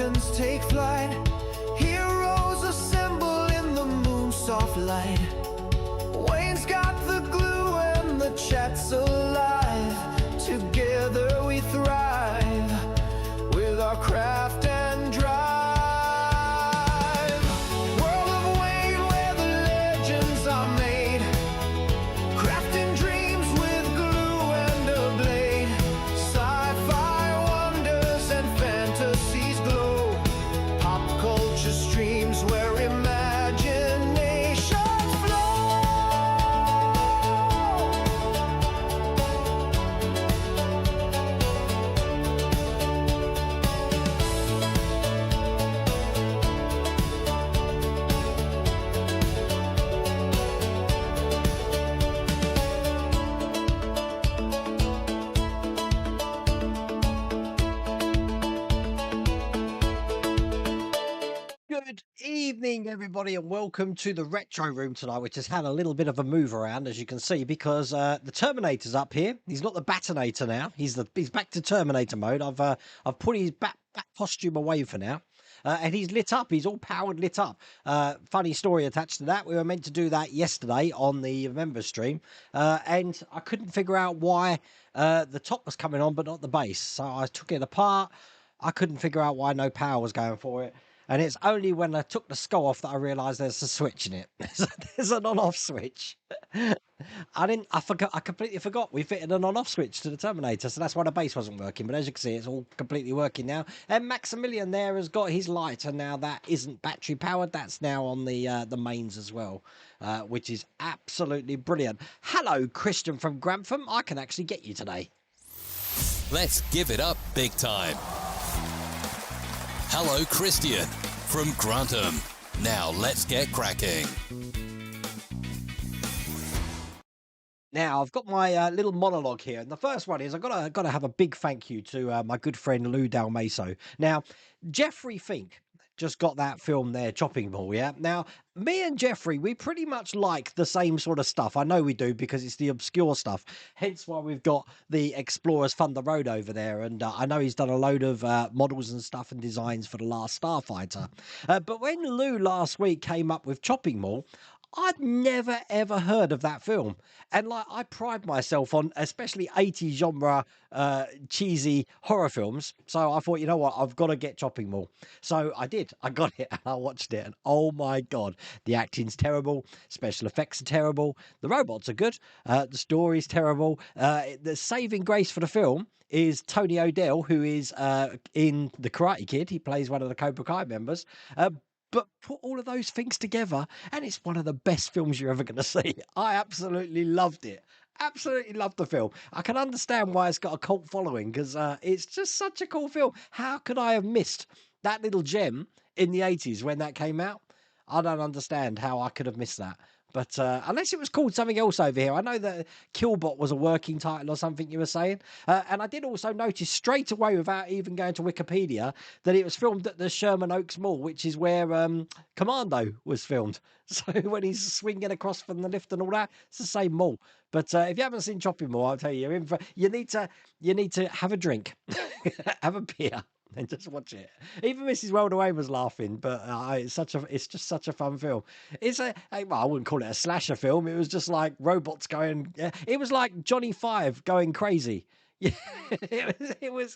dragons take flight. Heroes assemble in the moon's soft light. Wayne's got the glue and the chat's alive. Together we thrive with our craft and drive. World of Wayne where the legends are made. Crafting dreams with glue and a blade. Sci-fi wonders and fantasies glow. Pop culture streams where imaginations flow. Good evening, everybody, and welcome to the Retro Room tonight, which has had a little bit of a move around, as you can see, because the Terminator's up here. He's not the Batinator now. He's back to Terminator mode. I've put his back costume away for now. And he's lit up. He's all powered lit up. Funny story attached to that. We were meant to do that yesterday on the member stream, and I couldn't figure out why the top was coming on but not the base. So I took it apart. I couldn't figure out why no power was going for it. And it's only when I took the skull off that I realised there's a switch in it. There's an on-off switch. I completely forgot we fitted an on-off switch to the Terminator, so that's why the base wasn't working. But as you can see, it's all completely working now. And Maximilian there has got his light, and now that isn't battery powered. That's now on the mains as well, which is absolutely brilliant. Hello, Christian from Grantham. I can actually get you today. Let's give it up big time. Hello, Christian from Grantham. Now let's get cracking. Now, I've got my little monologue here, and the first one is I've got to have a big thank you to my good friend Lou Dalmaso. Now, Jeffrey Fink just got that film there, Chopping Mall, yeah? Now, me and Jeffrey, we pretty much like the same sort of stuff. I know we do because it's the obscure stuff, hence why we've got the Explorers Fund the Road over there, and I know he's done a load of models and stuff and designs for The Last Starfighter. But when Lou last week came up with Chopping Mall, I'd never ever heard of that film, and like I pride myself on especially 80s genre cheesy horror films, so I thought, you know what, I've got to get Chopping Mall. So I did. I got it and I watched it, and oh my god, the acting's terrible, special effects are terrible, the robots are good, the story's terrible. The saving grace for the film is Tony O'Dell, who is in The Karate Kid. He plays one of the Cobra Kai members. But put all of those things together, and it's one of the best films you're ever going to see. I absolutely loved it. Absolutely loved the film. I can understand why it's got a cult following, because it's just such a cool film. How could I have missed that little gem in the 80s when that came out? I don't understand how I could have missed that. But unless it was called something else over here. I know that Killbot was a working title or something you were saying. And I did also notice straight away, without even going to Wikipedia, that it was filmed at the Sherman Oaks Mall, which is where Commando was filmed. So when he's swinging across from the lift and all that, it's the same mall. But if you haven't seen Chopping Mall, I'll tell you, you're in for, you need to have a drink, have a beer, and just watch it. Even Mrs. Weldaway was laughing, but it's just such a fun film. It's well, I wouldn't call it a slasher film. It was just like robots going. It was like Johnny Five going crazy. Yeah, it was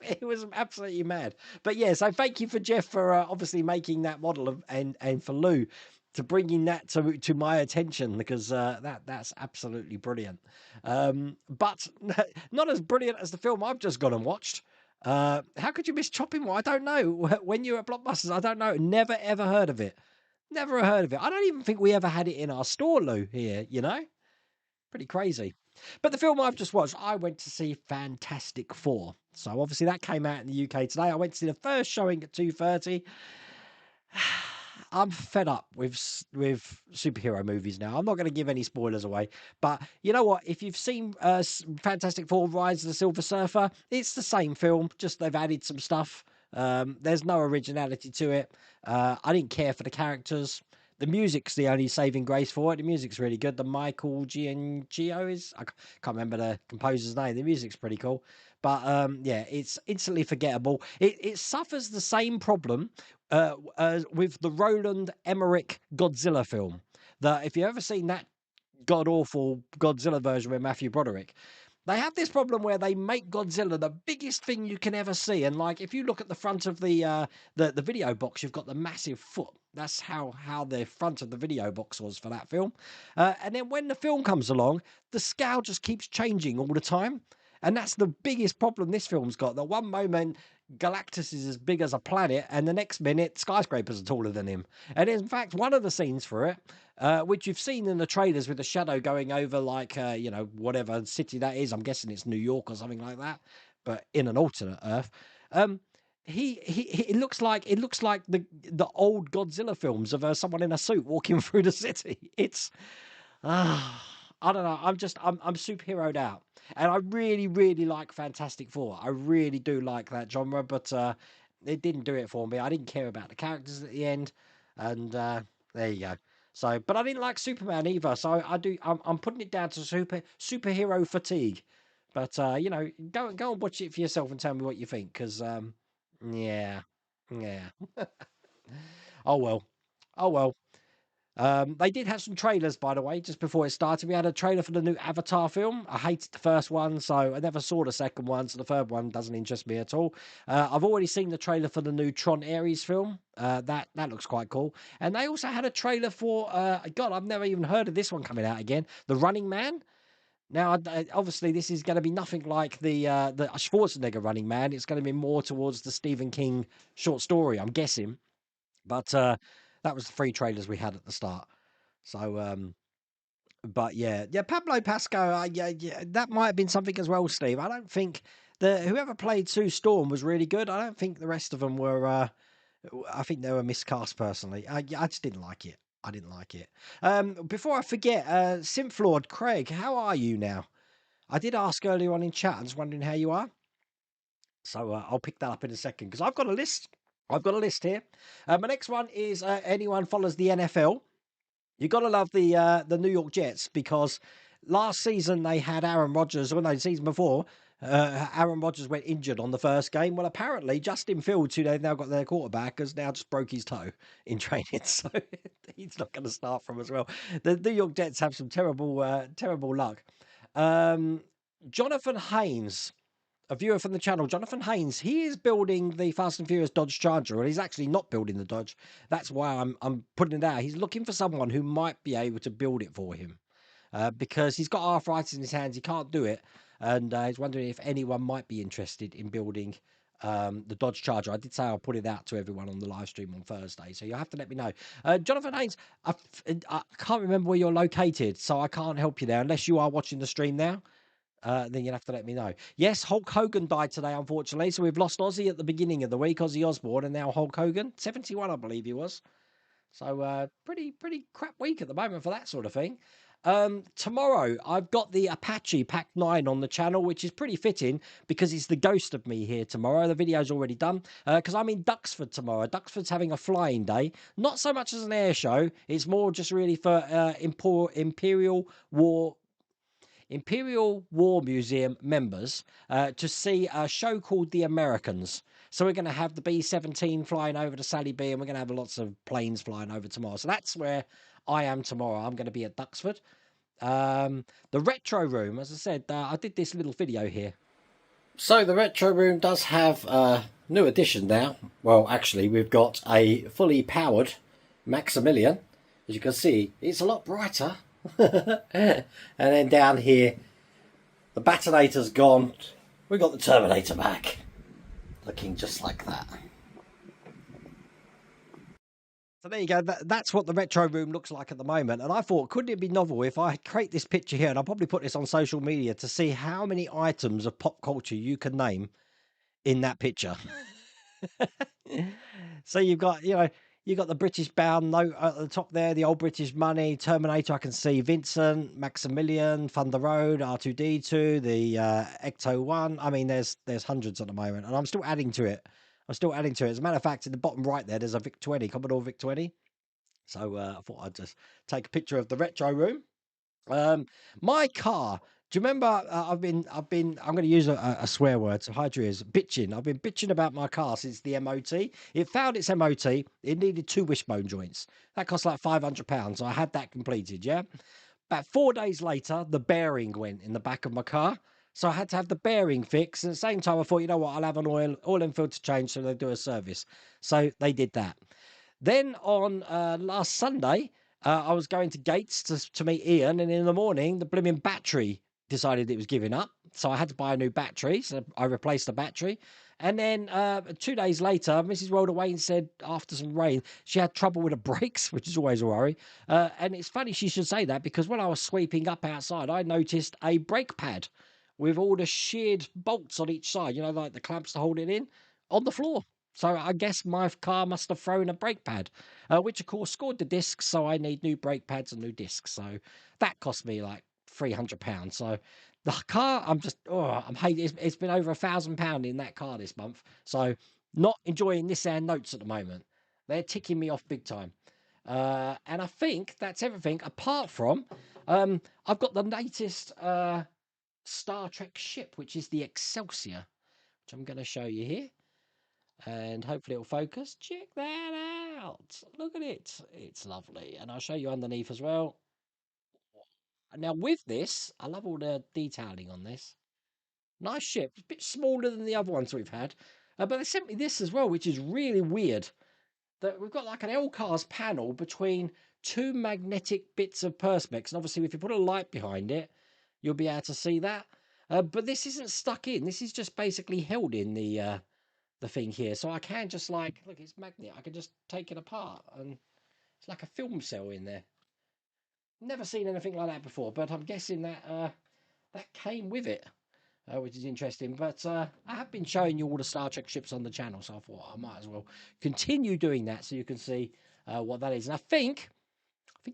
absolutely mad. But yeah, so thank you for Jeff for obviously making that model and for Lou to bringing that to my attention, because that's absolutely brilliant. But not as brilliant as the film I've just gone and watched. How could you miss Chopping Mall? I don't know. When you're at Blockbusters, I don't know. Never ever heard of it. Never heard of it. I don't even think we ever had it in our store, Lou, here, you know? Pretty crazy. But the film I've just watched, I went to see Fantastic Four. So obviously that came out in the UK today. I went to see the first showing at 2:30. I'm fed up with superhero movies now. I'm not going to give any spoilers away, but you know what? If you've seen Fantastic Four: Rise of the Silver Surfer, it's the same film, just they've added some stuff. There's no originality to it. I didn't care for the characters. The music's the only saving grace for it. The music's really good. The Michael Giangio is, can't remember the composer's name. The music's pretty cool. But yeah, it's instantly forgettable. It suffers the same problem with the Roland Emmerich Godzilla film. That if you've ever seen that god awful Godzilla version with Matthew Broderick, they have this problem where they make Godzilla the biggest thing you can ever see, and like if you look at the front of the video box, you've got the massive foot. That's how the front of the video box was for that film. And then when the film comes along, the scale just keeps changing all the time, and that's the biggest problem this film's got. The one moment Galactus is as big as a planet, and the next minute skyscrapers are taller than him. And in fact, one of the scenes for it, which you've seen in the trailers with the shadow going over, like, whatever city that is. I'm guessing it's New York or something like that, but in an alternate Earth. It looks like the old Godzilla films of someone in a suit walking through the city. It's I don't know. I'm superheroed out, and I really really like Fantastic Four. I really do like that genre, but it didn't do it for me. I didn't care about the characters at the end, and there you go. So, but I didn't like Superman either. So I do. I'm putting it down to superhero fatigue. But go and watch it for yourself and tell me what you think. Because yeah, yeah. Oh well, oh well. They did have some trailers, by the way, just before it started. We had a trailer for the new Avatar film. I hated the first one, so I never saw the second one, so the third one doesn't interest me at all. I've already seen the trailer for the new Tron Ares film. That looks quite cool. And they also had a trailer for, God, I've never even heard of this one coming out again, The Running Man. Now, obviously, this is going to be nothing like the Schwarzenegger Running Man. It's going to be more towards the Stephen King short story, I'm guessing. But that was the three trailers we had at the start. So, but yeah, Pablo Pascal, yeah, that might have been something as well, Steve. I don't think whoever played Sue Storm was really good. I don't think the rest of them were. I think they were miscast personally. I just didn't like it. I didn't like it. Before I forget, Synth Lord Craig, how are you now? I did ask earlier on in chat. I'm just wondering how you are. So I'll pick that up in a second because I've got a list. I've got a list here. My next one is anyone follows the NFL. You got to love the New York Jets because last season they had Aaron Rodgers, or no, the season before, Aaron Rodgers went injured on the first game. Well, apparently Justin Fields, who they've now got their quarterback, has now just broke his toe in training, so he's not going to start from as well. The New York Jets have some terrible luck. Jonathan Haynes, a viewer from the channel, Jonathan Haynes, he is building the Fast and Furious Dodge Charger, and he's actually not building the Dodge. That's why I'm putting it out. He's looking for someone who might be able to build it for him because he's got arthritis in his hands. He can't do it, and he's wondering if anyone might be interested in building the Dodge Charger. I did say I'll put it out to everyone on the live stream on Thursday, so you'll have to let me know. Jonathan Haynes, I can't remember where you're located, so I can't help you there unless you are watching the stream now. Then you'll have to let me know. Yes, Hulk Hogan died today, unfortunately. So we've lost Ozzy at the beginning of the week, Ozzy Osbourne, and now Hulk Hogan. 71, I believe he was. So pretty crap week at the moment for that sort of thing. Tomorrow, I've got the Apache Pack 9 on the channel, which is pretty fitting because it's the ghost of me here tomorrow. The video's already done because I'm in Duxford tomorrow. Duxford's having a flying day. Not so much as an air show. It's more just really for Imperial War Museum members to see a show called The Americans. So we're going to have the B-17 flying over to Sally B, and we're going to have lots of planes flying over tomorrow. So that's where I am tomorrow. I'm going to be at Duxford. The Retro Room, as I said, I did this little video here. So the Retro Room does have a new addition now. Well, actually, we've got a fully powered Maximilian. As you can see, it's a lot brighter. And then down here, the Batonator's gone. We got the Terminator back, looking just like that. So there you go. That's what the Retro Room looks like at the moment. And I thought, couldn't it be novel if I create this picture here, and I'll probably put this on social media to see how many items of pop culture you can name in that picture. So you've got, you got the British bound note at the top there, the old British money, Terminator. I can see Vincent, Maximilian, Thunder Road, R2D2, the Ecto 1. I mean, there's hundreds at the moment, and I'm still adding to it. As a matter of fact, in the bottom right there's a VIC 20, Commodore VIC 20. So I thought I'd just take a picture of the retro room. My car. Do you remember? I'm going to use a swear word. So hide your ears. Bitching. I've been bitching about my car since the MOT. It failed its MOT. It needed 2 wishbone joints. That cost like £500. So I had that completed. Yeah. About 4 days later, the bearing went in the back of my car. So I had to have the bearing fixed. At the same time, I thought, you know what? I'll have an oil and filter change, so they do a service. So they did that. Then on last Sunday, I was going to Gates to meet Ian, and in the morning, the blooming battery decided it was giving up. So I had to buy a new battery. So I replaced the battery. And then 2 days later, Mrs. rolled away and said, after some rain, she had trouble with the brakes, which is always a worry. And it's funny she should say that, because when I was sweeping up outside, I noticed a brake pad with all the sheared bolts on each side, like the clamps to hold it in, on the floor. So I guess my car must have thrown a brake pad, which of course scored the discs. So I need new brake pads and new discs. So that cost me like £300. So the car, I'm hating. It's been over £1,000 in that car this month. So not enjoying Nissan Notes at the moment. They're ticking me off big time. And I think that's everything apart from I've got the latest Star Trek ship, which is the Excelsior, which I'm going to show you here. And hopefully it'll focus. Check that out. Look at it. It's lovely. And I'll show you underneath as well. Now with this, I love all the detailing on this. Nice ship. It's a bit smaller than the other ones we've had. But they sent me this as well, which is really weird. That we've got like an LCARS panel between 2 magnetic bits of Perspex. And obviously if you put a light behind it, you'll be able to see that. But this isn't stuck in. This is just basically held in the thing here. So I can just look, it's magnet. I can just take it apart and it's like a film cell in there. Never seen anything like that before, but I'm guessing that that came with it, which is interesting. But I have been showing you all the Star Trek ships on the channel, so I thought I might as well continue doing that so you can see what that is. And I think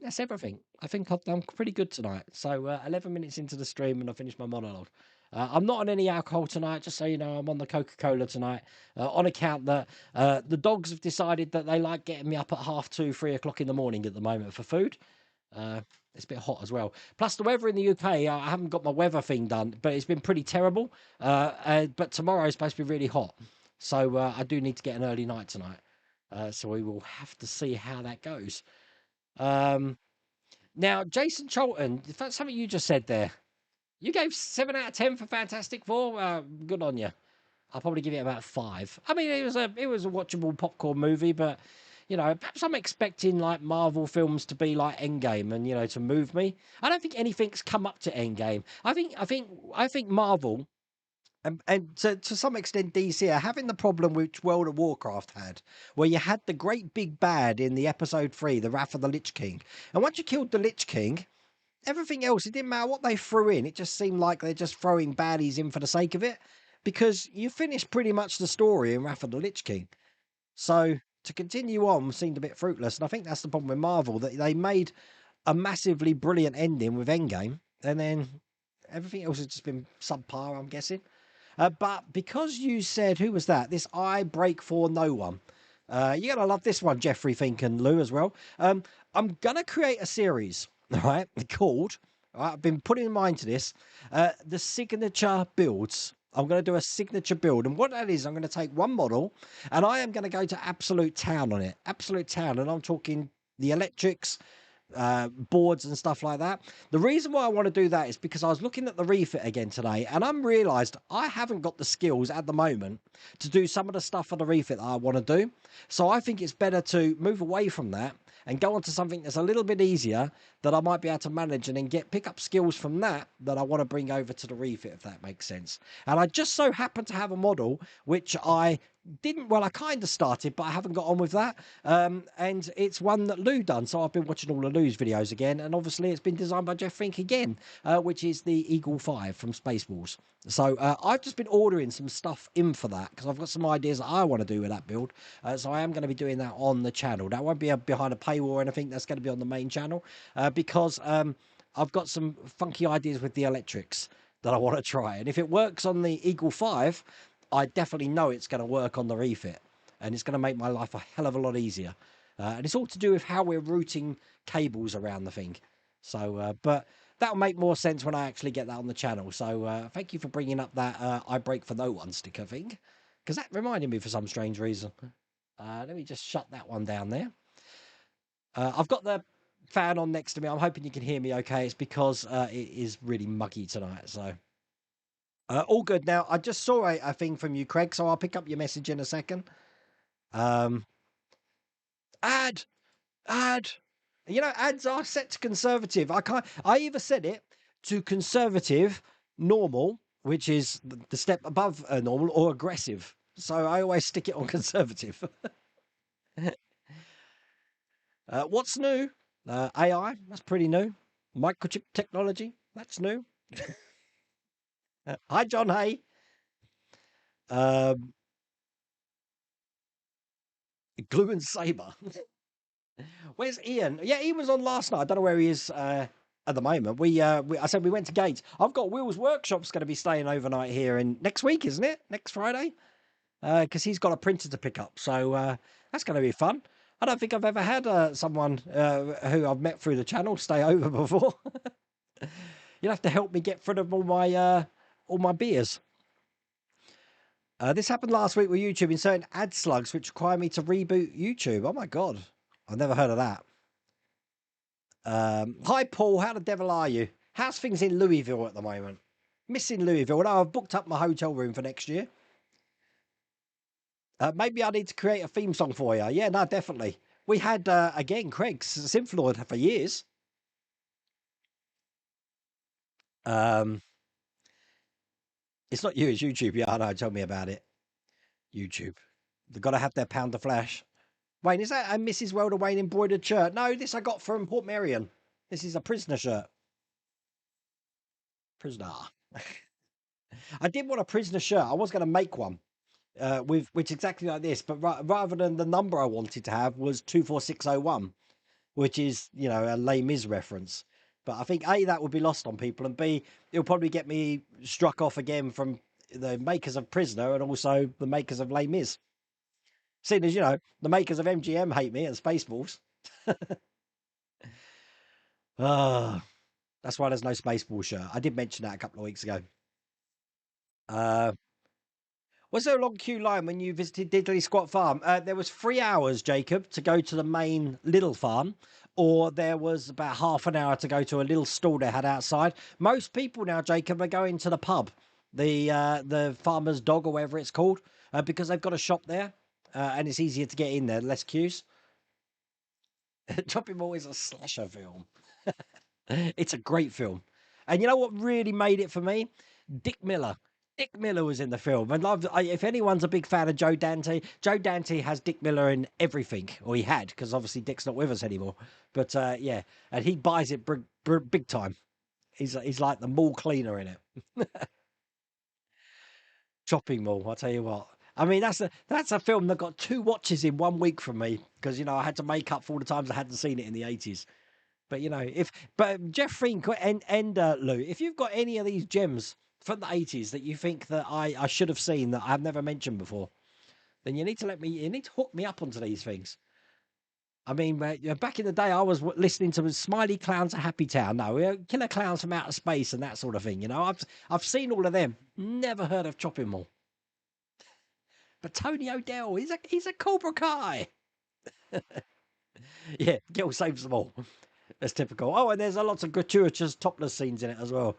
that's everything. I think I've done pretty good tonight. So 11 minutes into the stream and I finished my monologue. I'm not on any alcohol tonight, just so you know. I'm on the Coca-Cola tonight on account that the dogs have decided that they like getting me up at 2:30, 3 o'clock in the morning at the moment for food. It's a bit hot as well. Plus the weather in the UK, I haven't got my weather thing done, but it's been pretty terrible. But tomorrow is supposed to be really hot. So I do need to get an early night tonight. So we will have to see how that goes. Now, Jason Cholton, if that's something you just said there, you gave 7 out of 10 for Fantastic Four. Good on you. I'll probably give it about 5. I mean, it was a watchable popcorn movie, but perhaps I'm expecting like Marvel films to be like Endgame and to move me. I don't think anything's come up to Endgame. I think Marvel and to some extent DC are having the problem which World of Warcraft had, where you had the great big bad in the episode 3, the Wrath of the Lich King, and once you killed the Lich King, everything else, it didn't matter what they threw in. It just seemed like they're just throwing baddies in for the sake of it, because you finished pretty much the story in Wrath of the Lich King. So to continue on seemed a bit fruitless, and I think that's the problem with Marvel, that they made a massively brilliant ending with Endgame, and then everything else has just been subpar, I'm guessing. But because you said, who was that? This I break for no one. You're going to love this one, Jeffrey Fink and Lou as well. I'm going to create a series, right, called, I've been putting in mind to this, the signature builds. I'm going to do a signature build. And what that is, I'm going to take one model and I am going to go to absolute town on it. Absolute town. And I'm talking the electrics, boards and stuff like that. The reason why I want to do that is because I was looking at the refit again today and I'm realized I haven't got the skills at the moment to do some of the stuff for the refit that I want to do. So I think it's better to move away from that and go on to something that's a little bit easier that I might be able to manage, and then pick up skills from that I want to bring over to the refit, if that makes sense. And I just so happen to have a model which I kind of started, but I haven't got on with that. And it's one that Lou done. So I've been watching all of Lou's videos again. And obviously it's been designed by Jeff Fink again, which is the Eagle 5 from Space Wars. So I've just been ordering some stuff in for that because I've got some ideas that I want to do with that build. So I am going to be doing that on the channel. That won't be behind a paywall or anything. That's going to be on the main channel because I've got some funky ideas with the electrics that I want to try. And if it works on the Eagle 5, I definitely know it's going to work on the refit, and it's going to make my life a hell of a lot easier. And it's all to do with how we're routing cables around the thing. So, but that'll make more sense when I actually get that on the channel. So, thank you for bringing up that I break for no one sticker thing, because that reminded me for some strange reason. Let me just shut that one down there. I've got the fan on next to me. I'm hoping you can hear me okay. It's because it is really muggy tonight. So, all good. Now, I just saw a thing from you, Craig, so I'll pick up your message in a second. Um, ad, ad. You know, ads are set to conservative. I either set it to conservative, normal, which is the step above normal, or aggressive. So I always stick it on conservative. What's new? AI, that's pretty new. Microchip technology, that's new. Hi, John Hay. Um, Glue and Saber. Where's Ian? Yeah, Ian was on last night. I don't know where he is at the moment. I said we went to Gates. I've got Will's Workshop's going to be staying overnight here in next week, isn't it? Next Friday, because he's got a printer to pick up. So that's going to be fun. I don't think I've ever had someone who I've met through the channel stay over before. You'll have to help me get rid of all my beers. This happened last week with YouTube in certain ad slugs, which require me to reboot YouTube. Oh my god, I've never heard of that. Hi Paul, how the devil are you? How's things in Louisville at the moment? Missing Louisville. No, I've booked up my hotel room for next year. Maybe I need to create a theme song for you. Yeah, no, definitely. We had again Craig's Synth for years. It's not you, it's YouTube. Yeah, I know. Tell me about it. YouTube. They've got to have their pound of flash. Wayne, is that a Mrs. Welder Wayne embroidered shirt? No, this I got from Port Merion. This is a prisoner shirt. Prisoner. I did want a prisoner shirt. I was going to make one with which exactly like this, but rather than the number I wanted to have was 24601, which is, you know, a Les Mis reference. But I think A, that would be lost on people, and B, it'll probably get me struck off again from the makers of Prisoner and also the makers of Les Mis. Seeing as, you know, the makers of MGM hate me and Spaceballs. Ah, that's why there's no Spaceballs shirt. I did mention that a couple of weeks ago. Was there a long queue line when you visited Diddley Squat Farm? There was 3 hours, Jacob, to go to the main little farm, or there was about half an hour to go to a little stall they had outside. Most people now, Jacob, are going to the pub, the farmer's dog or whatever it's called, because they've got a shop there, and it's easier to get in there, less queues. Chopping Mall is a slasher film. It's a great film. And you know what really made it for me? Dick Miller. Dick Miller was in the film. And if anyone's a big fan of Joe Dante has Dick Miller in everything. Or he had, because obviously Dick's not with us anymore. But yeah, and he buys it big time. He's like the mall cleaner in it. Shopping Mall, I'll tell you what. I mean, that's a film that got 2 watches in 1 week from me. Because, you know, I had to make up for all the times I hadn't seen it in the 80s. But you know, but Jeff Frink and Lou, if you've got any of these gems from the 80s that you think that I should have seen that I've never mentioned before, then you need to hook me up onto these things. I mean, back in the day, I was listening to Smiley Clowns of Happy Town, no, Killer Clowns from Outer Space and that sort of thing. You know, I've seen all of them. Never heard of Chopping Mall. But Tony O'Dell, he's a Cobra Kai. Yeah, Gil saves them all. That's typical. Oh, and there's a lot of gratuitous topless scenes in it as well.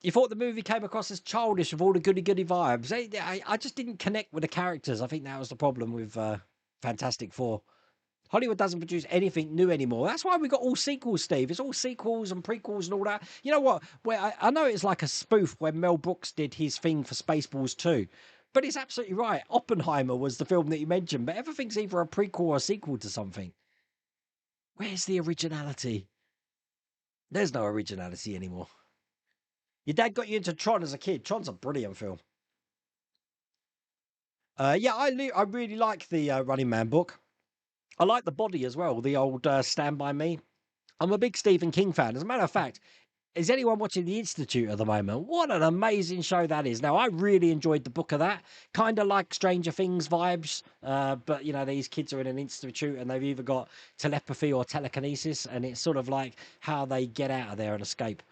You thought the movie came across as childish with all the goody-goody vibes. I just didn't connect with the characters. I think that was the problem with Fantastic Four. Hollywood doesn't produce anything new anymore. That's why we got all sequels, Steve. It's all sequels and prequels and all that. You know what? Where I know it's like a spoof when Mel Brooks did his thing for Spaceballs 2. But it's absolutely right. Oppenheimer was the film that you mentioned, but everything's either a prequel or a sequel to something. Where's the originality? There's no originality anymore. Your dad got you into Tron as a kid. Tron's a brilliant film. Yeah, I really like the Running Man book. I like the body as well, the old Stand By Me. I'm a big Stephen King fan. As a matter of fact, Is anyone watching The Institute at the moment? What an amazing show that is. Now, I really enjoyed the book of that. Kind of like Stranger Things vibes, but, you know, these kids are in an institute and they've either got telepathy or telekinesis, and it's sort of like how they get out of there and escape.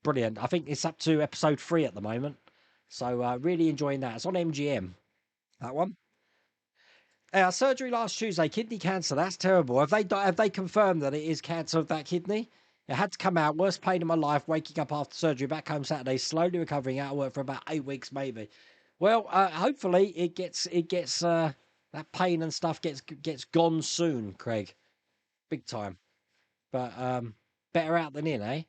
Brilliant. I think it's up to episode 3 at the moment. So really enjoying that. It's on MGM, that one. Surgery last Tuesday, kidney cancer. That's terrible. Have they confirmed that it is cancer of that kidney? It had to come out. Worst pain in my life. Waking up after surgery. Back home Saturday. Slowly recovering. Out of work for about 8 weeks, maybe. Well, hopefully it gets that pain and stuff gets gone soon, Craig. Big time. But better out than in, eh?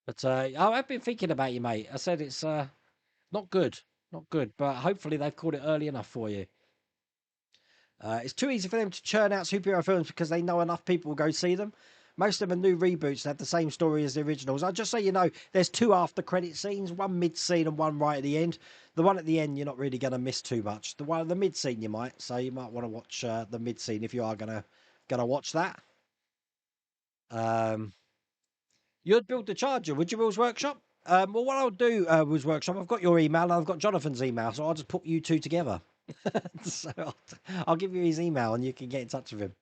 But I've been thinking about you, mate. I said it's not good, not good. But hopefully they've caught it early enough for you. It's too easy for them to churn out superhero films because they know enough people will go see them. Most of them are new reboots that have the same story as the originals. I'll just so you know, there's 2 after credit scenes, one mid scene and one right at the end. The one at the end, you're not really going to miss too much. The mid scene, you might. So you might want to watch the mid scene if you are gonna watch that. You'd build the charger, would you, Will's Workshop? Well, what I'll do, Will's Workshop, I've got your email and I've got Jonathan's email, so I'll just put you two together. So I'll give you his email and you can get in touch with him.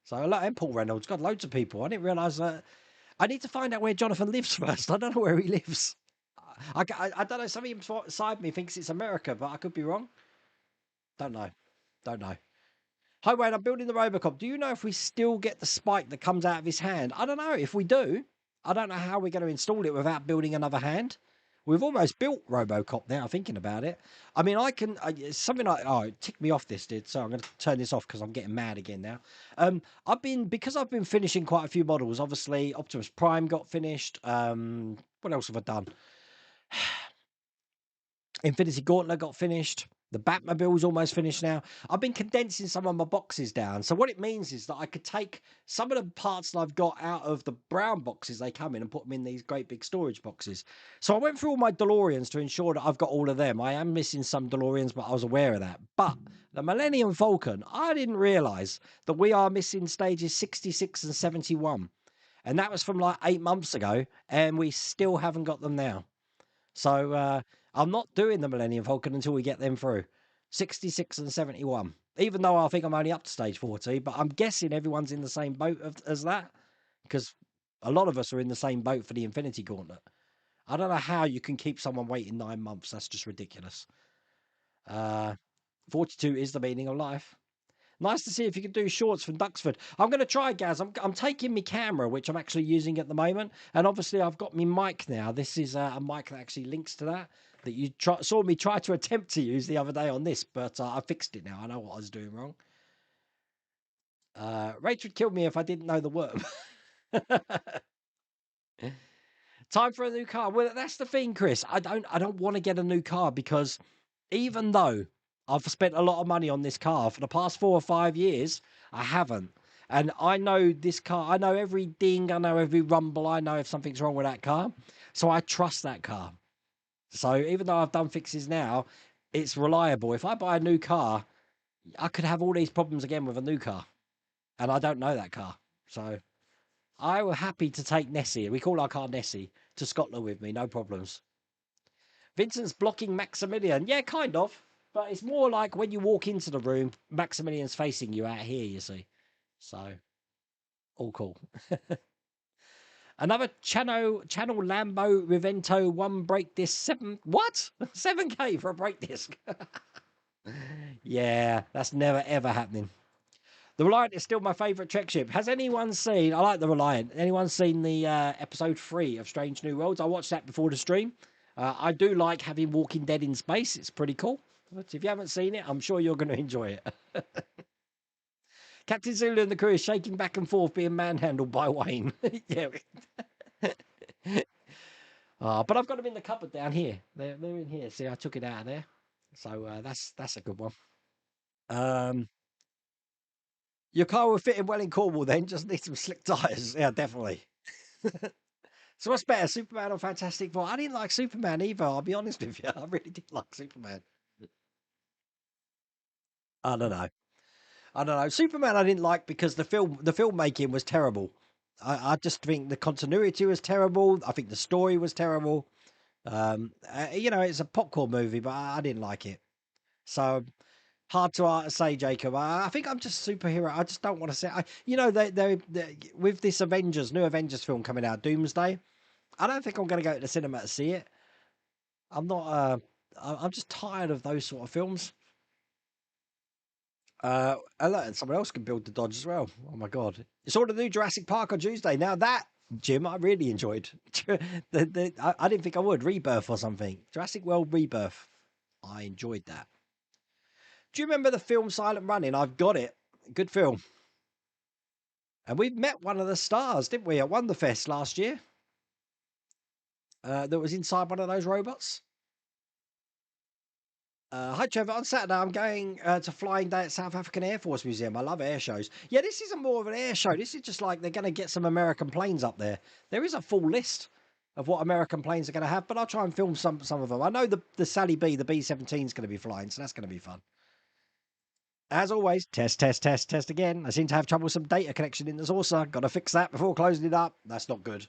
So and Paul Reynolds, got loads of people. I didn't realise that. I need to find out where Jonathan lives first. I don't know where he lives. I don't know. Something inside me thinks it's America, but I could be wrong. Don't know. Don't know. Hi Wayne, I'm building the Robocop. Do you know if we still get the spike that comes out of his hand? I don't know. If we do, I don't know how we're going to install it without building another hand. We've almost built Robocop now, thinking about it. I mean, something like, oh, it ticked me off this did, so I'm going to turn this off because I'm getting mad again now. I've been finishing quite a few models. Obviously, Optimus Prime got finished. What else have I done? Infinity Gauntlet got finished. The Batmobile's almost finished now. I've been condensing some of my boxes down. So what it means is that I could take some of the parts that I've got out of the brown boxes they come in and put them in these great big storage boxes. So I went through all my DeLoreans to ensure that I've got all of them. I am missing some DeLoreans, but I was aware of that. But the Millennium Falcon, I didn't realise that we are missing stages 66 and 71. And that was from like 8 months ago, and we still haven't got them now. So I'm not doing the Millennium Falcon until we get them through. 66 and 71. Even though I think I'm only up to stage 40, but I'm guessing everyone's in the same boat as that. Because a lot of us are in the same boat for the Infinity Gauntlet. I don't know how you can keep someone waiting 9 months. That's just ridiculous. 42 is the meaning of life. Nice to see if you can do shorts from Duxford. I'm going to try, Gaz. I'm taking my camera, which I'm actually using at the moment. And obviously, I've got my mic now. This is a mic that actually links to that you saw me try to attempt to use the other day on this. But I fixed it now. I know what I was doing wrong. Rachel would kill me if I didn't know the worm. Time for a new car. Well, that's the thing, Chris. I don't want to get a new car because even though I've spent a lot of money on this car for the past 4 or 5 years, I haven't. And I know this car. I know every ding. I know every rumble. I know if something's wrong with that car. So I trust that car. So even though I've done fixes now, it's reliable. If I buy a new car, I could have all these problems again with a new car. And I don't know that car. So I were happy to take Nessie. We call our car Nessie to Scotland with me. No problems. Vincent's blocking Maximilian. Yeah, kind of. But it's more like when you walk into the room, Maximilian's facing you out here, you see. So, all cool. Another channel Lambo Rivento 1 brake disc 7. What? 7K for a brake disc. Yeah, that's never ever happening. The Reliant is still my favourite Trek ship. Has anyone seen, I like the Reliant, anyone seen the episode 3 of Strange New Worlds? I watched that before the stream. I do like having Walking Dead in space. It's pretty cool. But if you haven't seen it, I'm sure you're going to enjoy it. Captain Zulu and the crew is shaking back and forth, being manhandled by Wayne. Yeah. But I've got them in the cupboard down here. They're in here. See, I took it out of there. So that's a good one. Your car will fit in well in Cornwall then, just need some slick tyres. Yeah, definitely. So what's better, Superman or Fantastic Four? I didn't like Superman either, I'll be honest with you. I really did like Superman. I don't know. Superman I didn't like because the filmmaking was terrible. I just think the continuity was terrible. I think the story was terrible. It's a popcorn movie, but I didn't like it. So hard to say, Jacob. I think I'm just superhero. I just don't want to say. They with this new Avengers film coming out, Doomsday. I don't think I'm going to go to the cinema to see it. I'm not. I'm just tired of those sort of films. And look, someone else can build the Dodge as well. Oh my god! You saw the new Jurassic Park on Tuesday. Now that, Jim, I really enjoyed. I didn't think I would. Rebirth or something. Jurassic World Rebirth. I enjoyed that. Do you remember the film Silent Running? I've got it. Good film. And we met one of the stars, didn't we, at Wonderfest last year? That was inside one of those robots. Hi, Trevor. On Saturday, I'm going to Flying Day at South African Air Force Museum. I love air shows. Yeah, this isn't more of an air show. This is just like they're going to get some American planes up there. There is a full list of what American planes are going to have, but I'll try and film some of them. I know the Sally B, the B-17 is going to be flying, so that's going to be fun. As always, test again. I seem to have trouble with some data connection in the saucer. Got to fix that before closing it up. That's not good.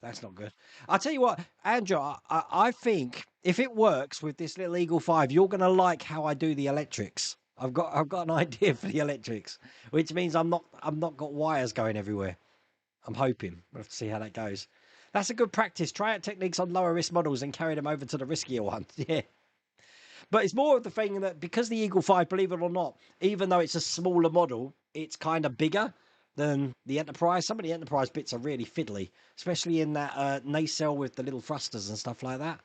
That's not good. I'll tell you what, Andrew, I think if it works with this little Eagle 5, you're going to like how I do the electrics. I've got an idea for the electrics, which means I'm not got wires going everywhere. I'm hoping. We'll have to see how that goes. That's a good practice. Try out techniques on lower risk models and carry them over to the riskier ones. Yeah. But it's more of the thing that because the Eagle 5, believe it or not, even though it's a smaller model, it's kind of bigger than the Enterprise. Some of the Enterprise bits are really fiddly, especially in that nacelle with the little thrusters and stuff like that.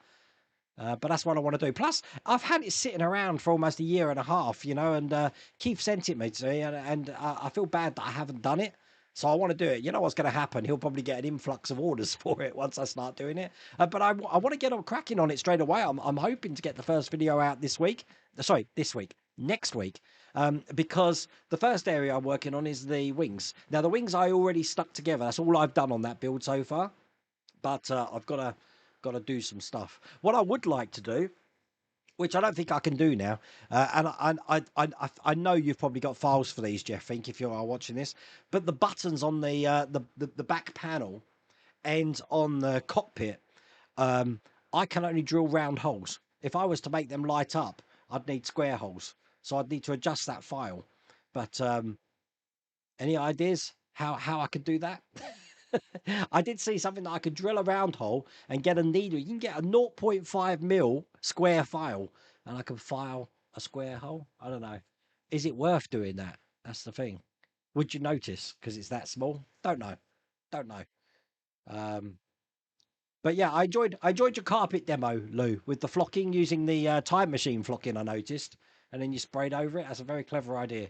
But that's what I want to do. Plus, I've had it sitting around for almost a year and a half, and Keith sent it me to me, and I feel bad that I haven't done it. So I want to do it. You know what's going to happen? He'll probably get an influx of orders for it once I start doing it. But I want to get on cracking on it straight away. I'm hoping to get the first video out this week. Sorry, this week. Next week. Because the first area I'm working on is the wings. Now, the wings I already stuck together. That's all I've done on that build so far. But I've got to do some stuff. What I would like to do, which I don't think I can do now. And I know you've probably got files for these, Jeff. Think if you are watching this, but the buttons on the back panel and on the cockpit, I can only drill round holes. If I was to make them light up, I'd need square holes. So I'd need to adjust that file. But any ideas how I could do that? I did see something that I could drill a round hole and get a needle. You can get a 0.5 mil square file, and I can file a square hole. I don't know. Is it worth doing that? That's the thing. Would you notice because it's that small? Don't know. Don't know. But yeah, I enjoyed your carpet demo, Lou, with the flocking using the time machine flocking. I noticed, and then you sprayed over it. That's a very clever idea.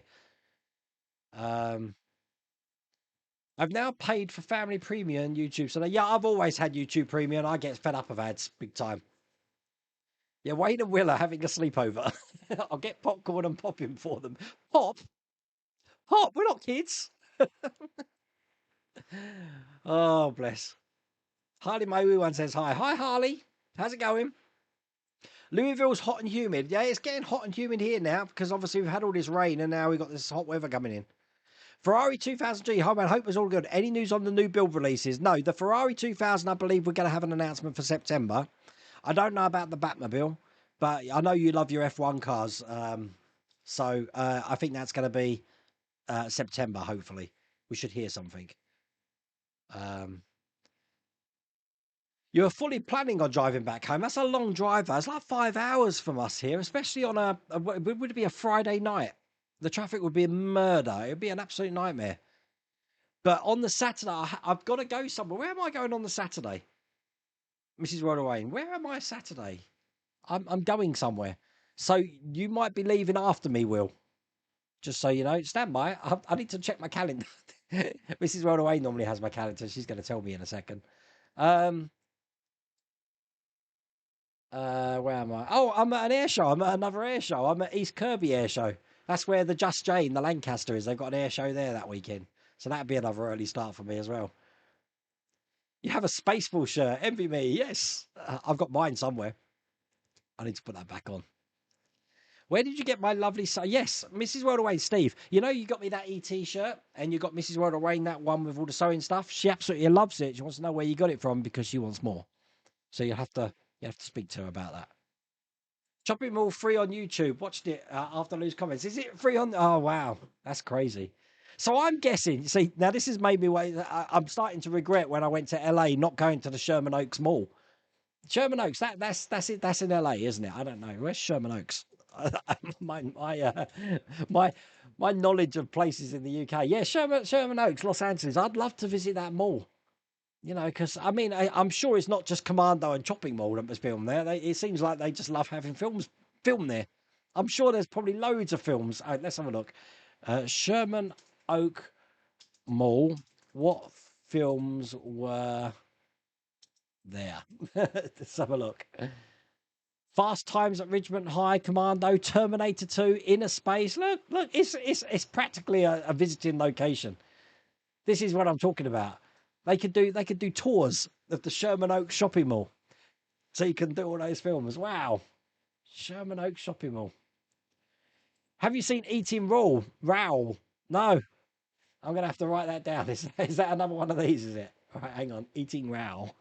I've now paid for family premium on YouTube. So yeah, I've always had YouTube premium. I get fed up of ads big time. Yeah, Wayne and Will are having a sleepover. I'll get popcorn and popping for them. Pop? Pop? We're not kids. Oh, bless. Harley Mayu one says hi. Hi, Harley. How's it going? Louisville's hot and humid. Yeah, it's getting hot and humid here now because obviously we've had all this rain and now we've got this hot weather coming in. Ferrari 2000G, I hope it's all good. Any news on the new build releases? No, the Ferrari 2000, I believe we're going to have an announcement for September. I don't know about the Batmobile, but I know you love your F1 cars. So I think that's going to be September, hopefully. We should hear something. You're fully planning on driving back home. That's a long drive. It's like 5 hours from us here, especially on would it be a Friday night? The traffic would be a murder. It would be an absolute nightmare. But on the Saturday, I've got to go somewhere. Where am I going on the Saturday? Mrs. Rodawayne, where am I Saturday? I'm going somewhere. So you might be leaving after me, Will. Just so you know. Stand by. I need to check my calendar. Mrs. Rodawayne normally has my calendar. She's going to tell me in a second. Where am I? Oh, I'm at an air show. I'm at another air show. I'm at East Kirby Air Show. That's where the Just Jane, the Lancaster is. They've got an air show there that weekend. So that'd be another early start for me as well. You have a Spaceball shirt. Envy me. Yes. I've got mine somewhere. I need to put that back on. Where did you get my lovely son? Yes, Mrs. Worldaway, Steve. You know, you got me that ET shirt, and you got Mrs. Worldaway that one with all the sewing stuff. She absolutely loves it. She wants to know where you got it from because she wants more. So you have to speak to her about that. Chopping Mall free on YouTube. Watched it after Lou's comments. Is it free on? Oh wow, that's crazy. So I'm guessing. See, now this has made me wait. I'm starting to regret when I went to LA not going to the Sherman Oaks Mall. Sherman Oaks. That's it. That's in LA, isn't it? I don't know. Where's Sherman Oaks? my my my knowledge of places in the UK. Yeah, Sherman Oaks, Los Angeles. I'd love to visit that mall. You know, because I mean, I'm sure it's not just Commando and Chopping Mall that was filmed there. It seems like they just love having films filmed there. I'm sure there's probably loads of films. Let's have a look. Sherman Oak Mall. What films were there? Let's have a look. Fast Times at Ridgemont High, Commando, Terminator 2, Inner Space. Look, it's practically a visiting location. This is what I'm talking about. They could do tours of the Sherman Oaks shopping mall, so you can do all those films. Wow, Sherman Oaks shopping mall. Have you seen Eating Raw? Raoul? No, I'm gonna have to write that down. Is that another one of these? Is it? All right, hang on. Eating Raoul.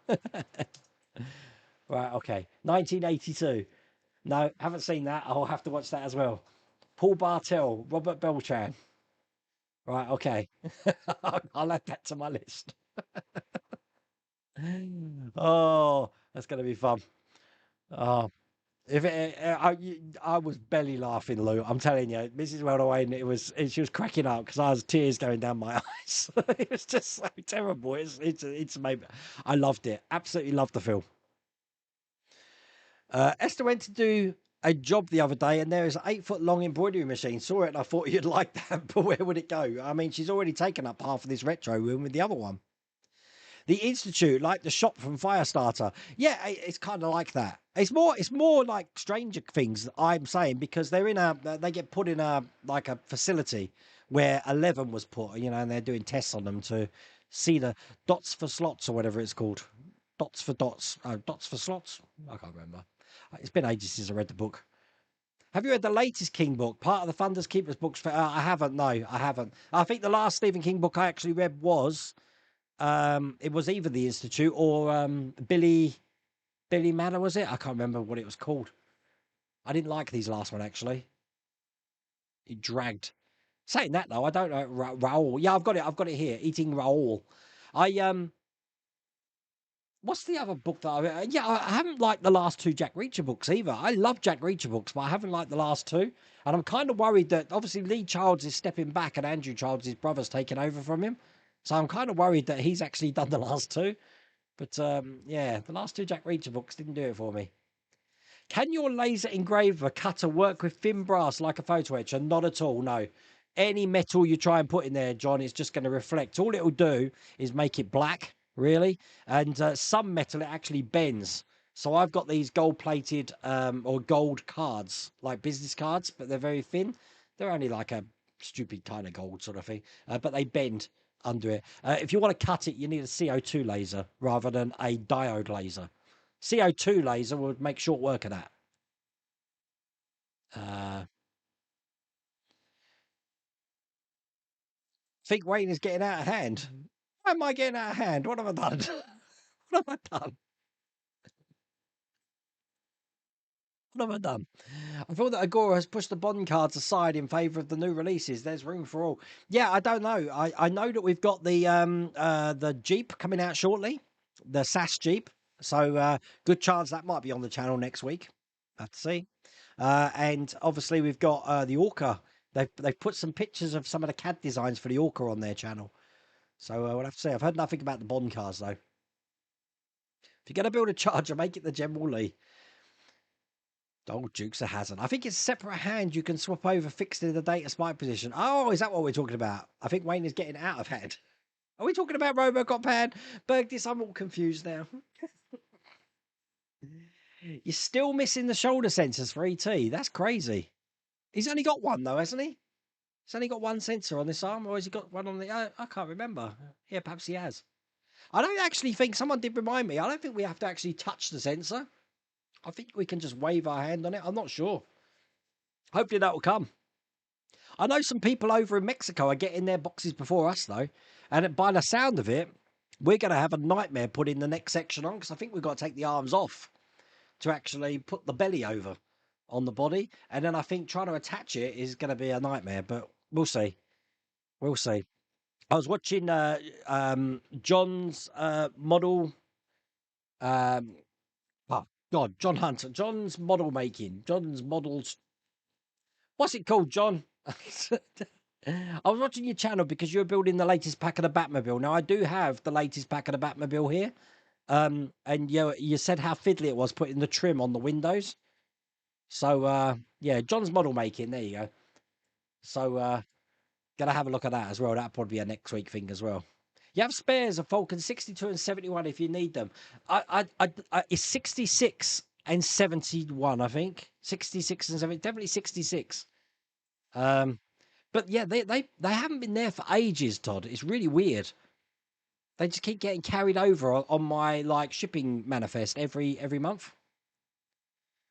Right, okay. 1982. No, haven't seen that. I'll have to watch that as well. Paul Bartel, Robert Beltran. Right, okay. I'll add that to my list. Oh, that's going to be fun. Oh, if it, I was belly laughing, Lou. I'm telling you, Mrs. Weldaway, she was cracking up because I was tears going down my eyes. It was just so terrible. It's amazing. I loved it. Absolutely loved the film. Esther went to do a job the other day, and there is an 8-foot long embroidery machine. Saw it, and I thought you'd like that, but where would it go? I mean, she's already taken up half of this retro room with the other one. The Institute, like the shop from Firestarter. Yeah, it's kind of like that. It's more like Stranger Things, I'm saying, because they get put in a facility where 11 was put, and they're doing tests on them to see the dots for slots or whatever it's called. Dots for dots. Oh, dots for slots? I can't remember. It's been ages since I read the book. Have you read the latest King book? Part of the Funders Keepers books. I haven't. No, I haven't. I think the last Stephen King book I actually read was it was either The Institute or Billy Manor, was it? I can't remember what it was called. I didn't like these last one actually. It dragged. Saying that though, I don't know Raoul. Yeah, I've got it here. Eating Raoul. What's the other book that I haven't liked the last two Jack Reacher books either. I love Jack Reacher books, but I haven't liked the last two. And I'm kind of worried that obviously Lee Childs is stepping back and Andrew Childs, his brother's taken over from him. So I'm kind of worried that he's actually done the last two. But yeah, the last two Jack Reacher books didn't do it for me. Can your laser engraver cutter work with thin brass like a photo etcher? Not at all, no. Any metal you try and put in there, John, it's just going to reflect. All it'll do is make it black, really. And some metal, it actually bends. So I've got these gold-plated or gold cards, like business cards, but they're very thin. They're only like a stupid kind of gold sort of thing, but they bend under it. If you want to cut it, you need a CO2 laser rather than a diode laser. CO2 laser would make short work of that. Think Wayne is getting out of hand. Why am I getting out of hand? What have I done? What have I done? What have I done? I feel that Agora has pushed the Bond cards aside in favour of the new releases. There's room for all. Yeah, I don't know. I know that we've got the Jeep coming out shortly, the SAS Jeep. So good chance that might be on the channel next week. Have to see. And obviously we've got the Orca. They've put some pictures of some of the CAD designs for the Orca on their channel. So we'll have to see. I've heard nothing about the Bond cars though. If you're going to build a Charger, make it the General Lee. Oh, Duke's a hazard. I think it's a separate hand you can swap over fixed in the data spike position. Oh, is that what we're talking about? I think Wayne is getting out of hand. Are we talking about Robocop hand? Bergdis, I'm all confused now. You're still missing the shoulder sensors for ET. That's crazy. He's only got one though, hasn't he? He's only got one sensor on this arm, or has he got one on the... I can't remember. Yeah, perhaps he has. I don't actually think... Someone did remind me. I don't think we have to actually touch the sensor. I think we can just wave our hand on it. I'm not sure. Hopefully that will come. I know some people over in Mexico are getting their boxes before us, though. And by the sound of it, we're going to have a nightmare putting the next section on because I think we've got to take the arms off to actually put the belly over on the body. And then I think trying to attach it is going to be a nightmare, but we'll see. We'll see. I was watching John's model. Oh, God, John Hunter. John's model making. John's models. What's it called, John? I was watching your channel because you're building the latest pack of the Batmobile. Now, I do have the latest pack of the Batmobile here. And you said how fiddly it was putting the trim on the windows. So, yeah, John's model making. There you go. So, gonna have a look at that as well. That'll probably be a next week thing as well. You have spares of Falcon 62 and 71 if you need them. It's 66 and 71, I think. 66 and 70, definitely 66. But yeah, they haven't been there for ages, Todd. It's really weird. They just keep getting carried over on my like shipping manifest every month.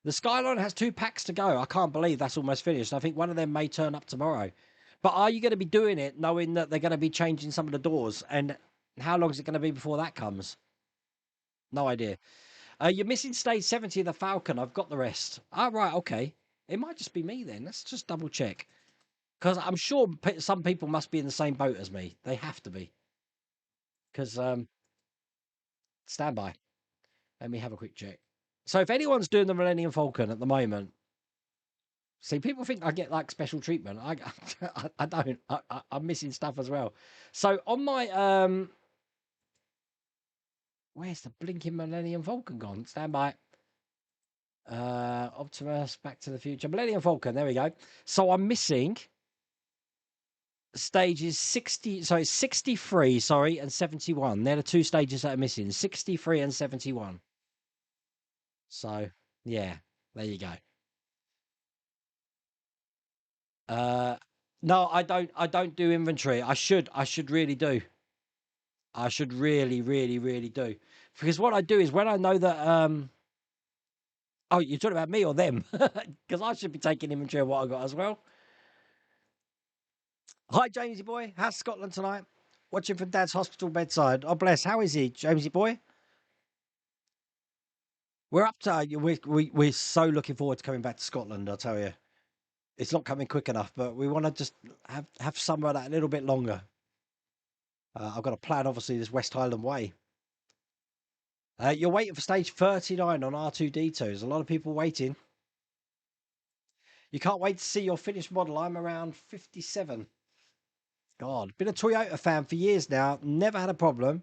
The Skyline has 2 packs to go. I can't believe that's almost finished. I think one of them may turn up tomorrow. But are you going to be doing it knowing that they're going to be changing some of the doors? And how long is it going to be before that comes? No idea. You're missing stage 70 of the Falcon. I've got the rest. Ah, right, okay. It might just be me then. Let's just double check. Because I'm sure some people must be in the same boat as me. They have to be. Because, stand by. Let me have a quick check. So if anyone's doing the Millennium Falcon at the moment, see, people think I get like special treatment. I don't. I'm missing stuff as well. So on my where's the blinking Millennium Falcon gone? Stand by. Optimus, Back to the Future, Millennium Falcon. There we go. So I'm missing stages 60. Sorry, 63. Sorry, and 71. They're the 2 stages that are missing. 63 and 71. So yeah, there you go. No, I don't do inventory. I should really do. I should really, really, really do. Because what I do is when I know that oh, you're talking about me or them? Because I should be taking inventory of what I got as well. Hi, Jamesy boy. How's Scotland tonight? Watching from Dad's hospital bedside. Oh, bless. How is he, Jamesy boy? We're up to we're so looking forward to coming back to Scotland. I'll tell you, it's not coming quick enough, but we want to just have summer of that a little bit longer. I've got a plan, obviously, this West Highland Way. You're waiting for stage 39 on R2D2. There's a lot of people waiting. You can't wait to see your finished model. I'm around 57. God, been a Toyota fan for years now. Never had a problem.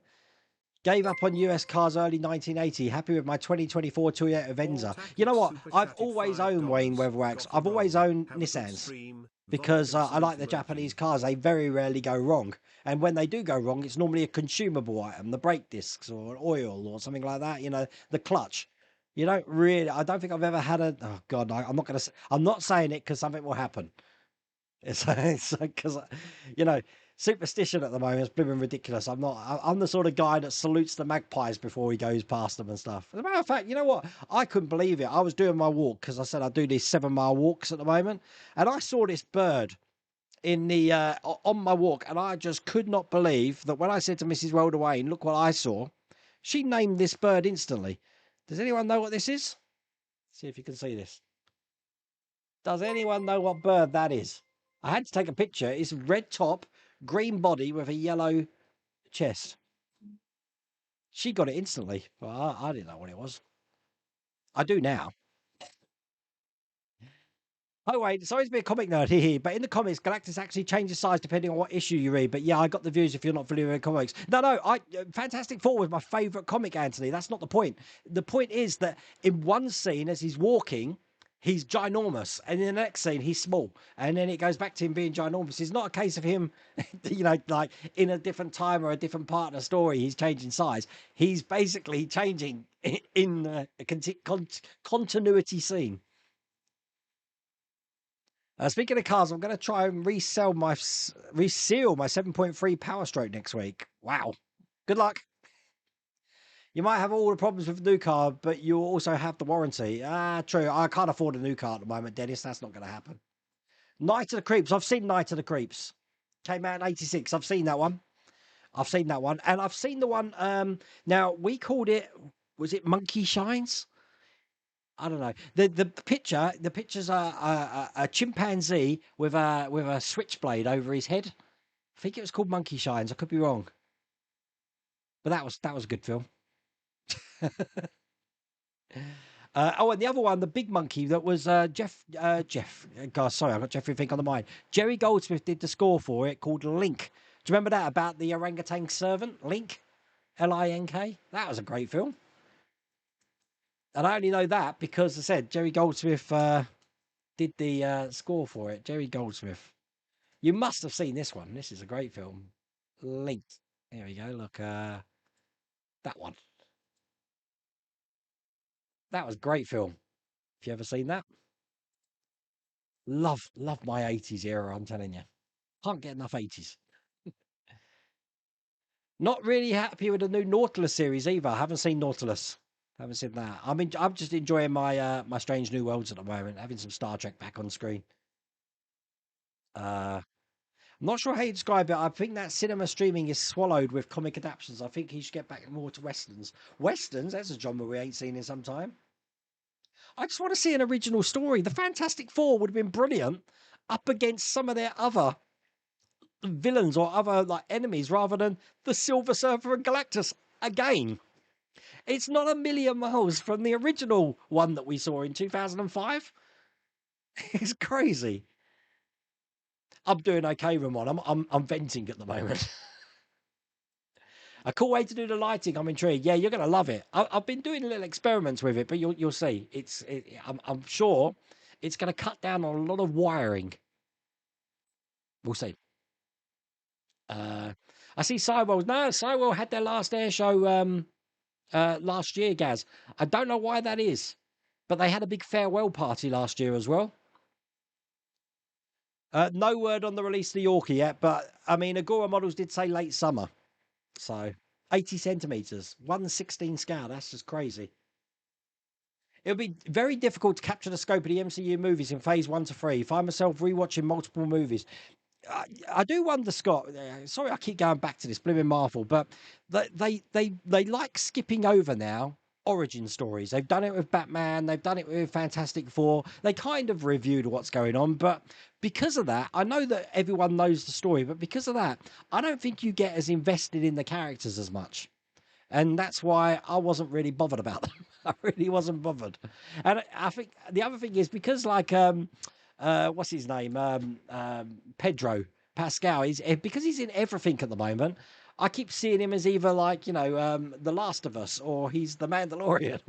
Gave up on US cars early 1980. Happy with my 2024 Toyota Venza. You know what? I've always owned Wayne Weatherwax. I've always owned Nissans because I like the Japanese cars. They very rarely go wrong. And when they do go wrong, it's normally a consumable item, the brake discs or oil or something like that. You know, the clutch. You don't really. I don't think I've ever had a. Oh God, I'm not going to. I'm not saying it because something will happen. It's because you know superstition at the moment is blooming ridiculous. I'm not. I'm the sort of guy that salutes the magpies before he goes past them and stuff. As a matter of fact, you know what? I couldn't believe it. I was doing my walk because I said I do these 7-mile walks at the moment, and I saw this bird in the on my walk, and I just could not believe that when I said to Mrs. Rhoda Wayne, "Look what I saw," she named this bird instantly. Does anyone know what this is? See if you can see this. Does anyone know what bird that is? I had to take a picture. It's red top, green body with a yellow chest. She got it instantly. Well, I didn't know what it was. I do now. Oh, wait, sorry to be a comic nerd here, but in the comics, Galactus actually changes size depending on what issue you read. But yeah, I got the views if you're not familiar with comics. No, Fantastic Four was my favourite comic, Anthony. That's not the point. The point is that in one scene, as he's walking, he's ginormous, and in the next scene, he's small. And then it goes back to him being ginormous. It's not a case of him, you know, like in a different time or a different part of the story, he's changing size. He's basically changing in a continuity scene. Speaking of cars, I'm going to try and reseal my 7.3 Power Stroke next week. Wow. Good luck. You might have all the problems with the new car, but you'll also have the warranty. True. I can't afford a new car at the moment, Dennis. That's not going to happen. Night of the Creeps. I've seen Night of the Creeps. Came out in '86. I've seen that one. I've seen that one, and I've seen the one. Now we called it. Was it Monkey Shines? I don't know. The picture. The picture's a chimpanzee with a switchblade over his head. I think it was called Monkey Shines. I could be wrong, but that was a good film. Oh, and the other one, the big monkey, that was Jeff. God, sorry, I got Jeffrey Fink on the mind. Jerry Goldsmith did the score for it, called Link. Do you remember that, about the orangutan servant, Link? Link. That was a great film. And I only know that because I said Jerry Goldsmith did the score for it. Jerry Goldsmith. You must have seen this one. This is a great film. Link. There we go. Look, that one. That was a great film. Have you ever seen that? Love my 80s era, I'm telling you. Can't get enough 80s. Not really happy with the new Nautilus series either. I haven't seen Nautilus. Haven't seen that. I'm just enjoying my Strange New Worlds at the moment, having some Star Trek back on screen. I'm not sure how you describe it. I think that cinema streaming is swallowed with comic adaptations. I think he should get back more to westerns. Westerns, that's a genre we ain't seen in some time. I just want to see an original story. The Fantastic Four would have been brilliant up against some of their other villains or other like enemies, rather than the Silver Surfer and Galactus again. It's not a million miles from the original one that we saw in 2005. It's crazy. I'm doing okay, Ramon. I'm venting at the moment. A cool way to do the lighting. I'm intrigued. Yeah, you're gonna love it. I've been doing little experiments with it, but you'll see. I'm sure it's gonna cut down on a lot of wiring. We'll see. I see Cywell. No, Cywell had their last air show last year, Gaz. I don't know why that is, but they had a big farewell party last year as well. No word on the release of the Yorkie yet, but I mean, Agora Models did say late summer. So 80 centimeters, 1/16 scale. That's just crazy. It'll be very difficult to capture the scope of the MCU movies in phase 1 to 3. Find myself rewatching multiple movies. I do wonder, Scott. Sorry, I keep going back to this blooming Marvel, but they like skipping over now origin stories. They've done it with Batman. They've done it with Fantastic Four. They kind of reviewed what's going on, but because of that, I know that everyone knows the story, but because of that, I don't think you get as invested in the characters as much. And that's why I wasn't really bothered about them. I really wasn't bothered. And I think the other thing is because, like, what's his name? Pedro Pascal. Because he's in everything at the moment. I keep seeing him as either like The Last of Us, or he's the Mandalorian.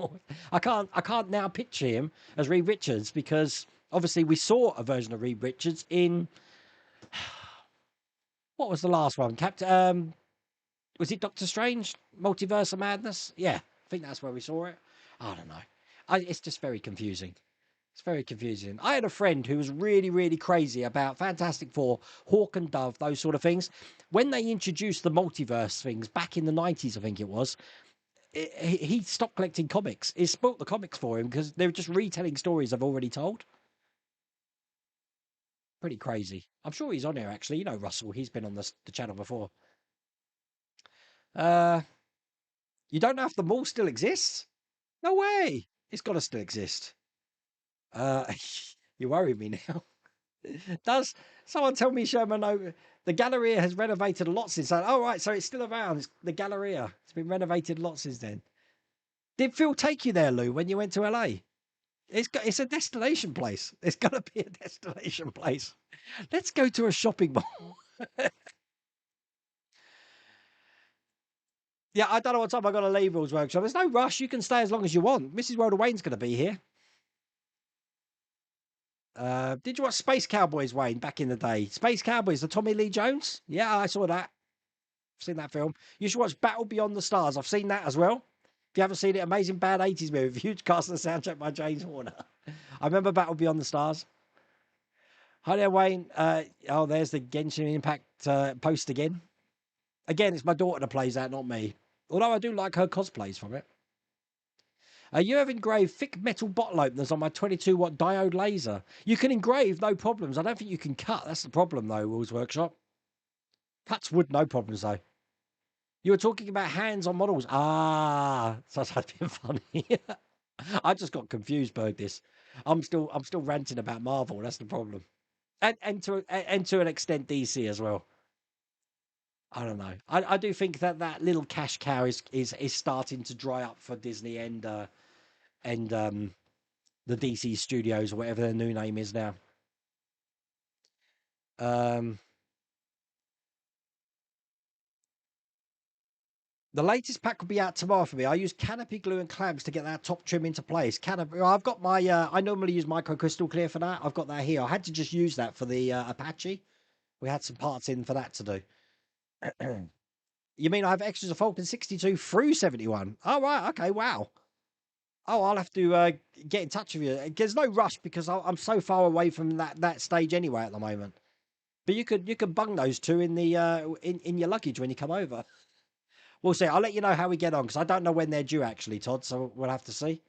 I can't now picture him as Reed Richards, because obviously we saw a version of Reed Richards in what was the last one? Was it Doctor Strange? Multiverse of Madness? Yeah, I think that's where we saw it. I don't know. It's just very confusing. It's very confusing. I had a friend who was really, really crazy about Fantastic Four, Hawk and Dove, those sort of things. When they introduced the multiverse things back in the 90s, I think it was, he stopped collecting comics. It spoilt the comics for him because they were just retelling stories I've already told. Pretty crazy. I'm sure he's on here, actually. You know Russell. He's been on the channel before. Uh, you don't know if the mall still exists? No way. It's got to still exist. Uh, you worry me now. Does someone tell me, Sherman? No, the Galleria has renovated a lot since then. Oh, right, so it's still around. It's the Galleria. It's been renovated a lot since then. Did Phil take you there, Lou, when you went to LA? It's a destination place. It's got to be a destination place. Let's go to a shopping mall. Yeah, I don't know what time I got to leave Will's workshop. There's no rush. You can stay as long as you want. Mrs. World of Wayne's going to be here. Did you watch Space Cowboys, Wayne, back in the day? Space Cowboys, the Tommy Lee Jones? Yeah, I saw that. I've seen that film. You should watch Battle Beyond the Stars. I've seen that as well. If you haven't seen it, amazing bad 80s movie. Huge cast and soundtrack by James Horner. I remember Battle Beyond the Stars. Hi there, Wayne. There's the Genshin Impact post again. Again, it's my daughter that plays that, not me. Although I do like her cosplays from it. You have engraved thick metal bottle openers on my 22-watt diode laser. You can engrave, no problems. I don't think you can cut. That's the problem, though, Will's Workshop. Cuts wood, no problems, though. You were talking about hands on models. Ah, so that's been funny. I just got confused by this. I'm still ranting about Marvel. That's the problem, and to an extent DC as well. I don't know. I do think that little cash cow is starting to dry up for Disney and the DC Studios or whatever their new name is now. Um, the latest pack will be out tomorrow for me. I use canopy glue and clamps to get that top trim into place. Canopy. I've got my. I normally use micro crystal clear for that. I've got that here. I had to just use that for the Apache. We had some parts in for that to do. You mean I have extras of Falcon 62 through 71? Oh, right. Okay. Wow. Oh, I'll have to get in touch with you. There's no rush because I'm so far away from that stage anyway at the moment. But you could bung those two in the in your luggage when you come over. We'll see. I'll let you know how we get on because I don't know when they're due actually, Todd. So we'll have to see.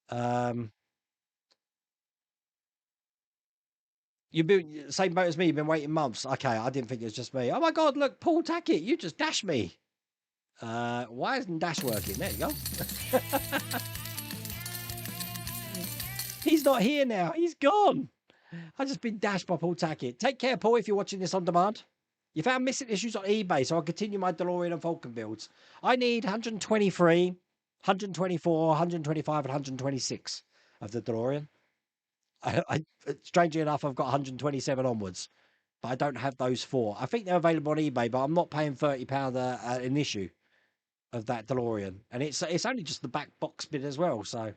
Um, you've been same boat as me. You've been waiting months. Okay, I didn't think it was just me. Oh my God! Look, Paul Tackett, you just dashed me. Why isn't dash working? There you go. He's not here now. He's gone. I've just been dashed by Paul Tackett. Take care, Paul, if you're watching this on demand. You found missing issues on eBay, so I'll continue my DeLorean and Falcon builds. I need 123, 124, 125, and 126 of the DeLorean. Strangely enough, I've got 127 onwards, but I don't have those four. I think they're available on eBay, but I'm not paying £30 an issue of that DeLorean, and it's only just the back box bit as well. So,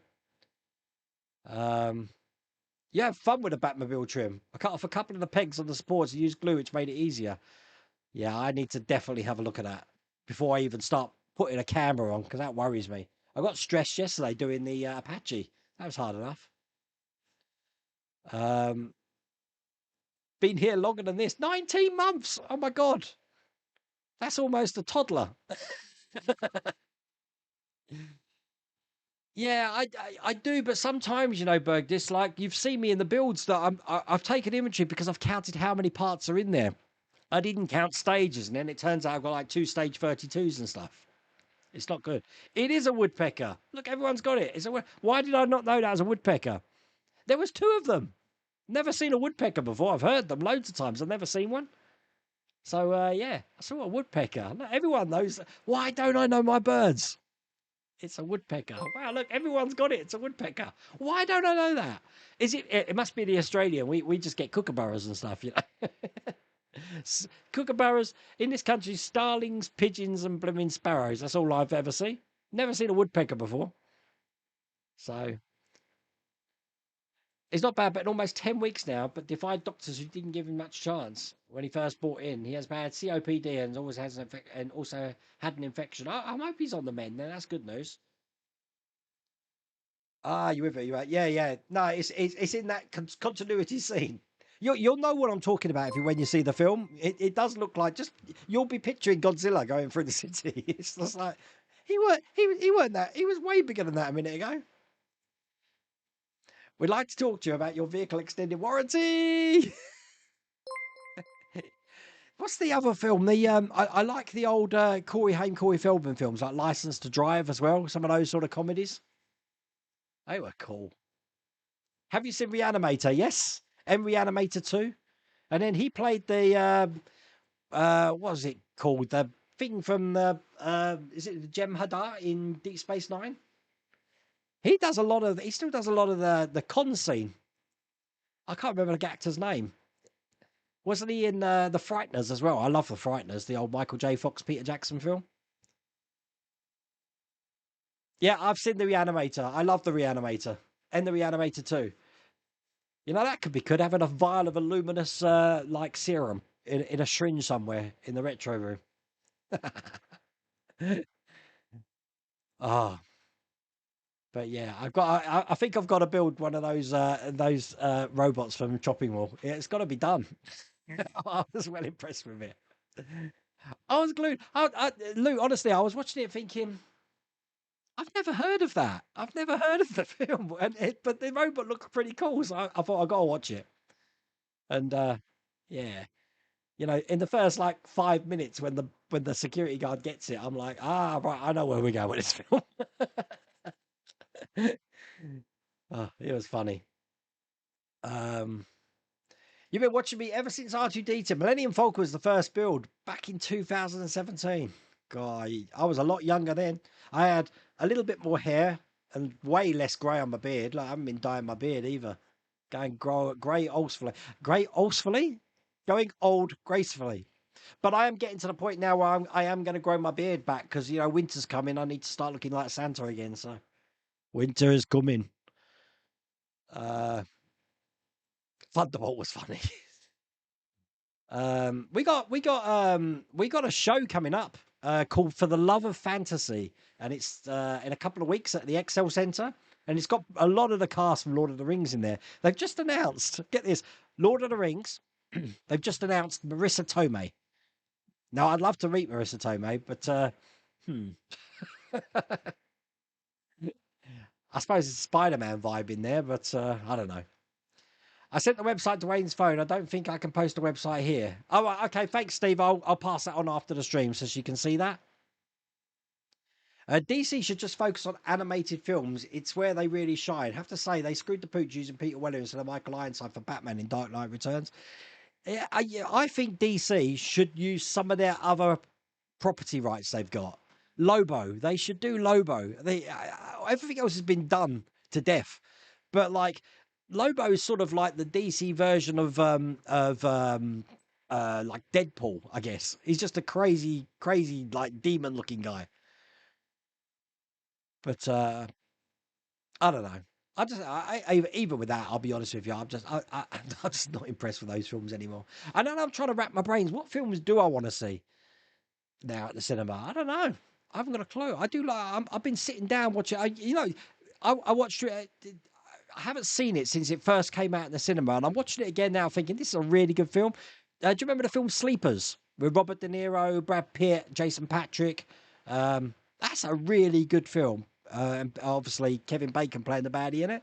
you have fun with the Batmobile trim. I cut off a couple of the pegs on the supports and used glue, which made it easier. Yeah, I need to definitely have a look at that before I even start putting a camera on because that worries me. I got stressed yesterday doing the Apache. That was hard enough. Been here longer than this. 19 months. Oh my God. That's almost a toddler. Yeah, I do, but sometimes, you know, Berg, this like you've seen me in the builds that I've taken inventory because I've counted how many parts are in there. I didn't count stages, and then it turns out I've got like 2 stage 32s and stuff. It's not good. It is a woodpecker. Look, everyone's got it. Why did I not know that was a woodpecker? There was 2 of them. Never seen a woodpecker before. I've heard them loads of times. I've never seen one. So yeah, I saw a woodpecker. Look, everyone knows. Why don't I know my birds? It's a woodpecker. Wow, look, everyone's got it. It's a woodpecker. Why don't I know that? Is it? It must be the Australian. We just get kookaburras and stuff, you know. Kookaburras in this country, starlings, pigeons, and blooming sparrows. That's all I've ever seen. Never seen a woodpecker before. So it's not bad, but in almost 10 weeks now, but defied doctors who didn't give him much chance when he first brought in. He has bad COPD and always has and also had an infection. I hope he's on the mend. Then that's good news. Ah, you with it? You right? Yeah, yeah. No, it's in that continuity scene. You'll know what I'm talking about when you see the film. It does look like just you'll be picturing Godzilla going through the city. It's just like he weren't that. He was way bigger than that a minute ago. We'd like to talk to you about your vehicle extended warranty. What's the other film? I like the old Corey Haim, Corey Feldman films, like License to Drive as well. Some of those sort of comedies. They were cool. Have you seen Reanimator? Yes, and Reanimator 2. And then he played the what was it called? The thing from the is it the Jem Hadar in Deep Space Nine? He still does a lot of the con scene. I can't remember the actor's name. Wasn't he in the Frighteners as well? I love the Frighteners, the old Michael J. Fox, Peter Jackson film. Yeah, I've seen the Reanimator. I love the Reanimator and the Reanimator 2. You know, that could be good, having a vial of a luminous like serum in a syringe somewhere in the retro room. Ah, but yeah, I think I've got to build one of those robots from Chopping Wall. Yeah, it's got to be done. I was well impressed with it. I was glued. Lou, honestly, I was watching it thinking, I've never heard of that. I've never heard of the film, but the robot looked pretty cool, so I thought I got to watch it. And yeah, you know, in the first like 5 minutes when the security guard gets it, I'm like, ah, right, I know where we go with this film. Oh, it was funny. Um, you've been watching me ever since R2D2. Millennium Falcon was the first build back in 2017. God, I was a lot younger then. I had a little bit more hair and way less grey on my beard. Like I haven't been dyeing my beard either. Going grey gracefully. Grey gracefully? Going old gracefully. But I am getting to the point now where I am going to grow my beard back because, you know, winter's coming. I need to start looking like Santa again. So winter is coming. Uh, Thunderbolt was funny. We got a show coming up called For the Love of Fantasy, and it's in a couple of weeks at the Excel Centre, and it's got a lot of the cast from Lord of the Rings in there. They've just announced, get this, Lord of the Rings. They've just announced Marissa Tomei. Now I'd love to meet Marissa Tomei, but hmm, I suppose it's a Spider-Man vibe in there, but I don't know. I sent the website to Wayne's phone. I don't think I can post the website here. Oh, right, okay. Thanks, Steve. I'll pass that on after the stream so she can see that. DC should just focus on animated films. It's where they really shine. I have to say, they screwed the pooch using Peter Weller instead of Michael Ironside for Batman in Dark Knight Returns. Yeah, I think DC should use some of their other property rights they've got. Lobo, they should do Lobo. Everything else has been done to death, but like Lobo is sort of like the DC version of like Deadpool, I guess. He's just a crazy like demon looking guy. But I don't know. Even with that, I'll be honest with you, I'm just not impressed with those films anymore. I don't know. I'm trying to wrap my brains. What films do I want to see now at the cinema? I don't know. I haven't got a clue. I do like. I've been sitting down watching. I watched it. I haven't seen it since it first came out in the cinema, and I'm watching it again now, thinking this is a really good film. Do you remember the film Sleepers with Robert De Niro, Brad Pitt, Jason Patrick? That's a really good film. And obviously Kevin Bacon playing the baddie in it.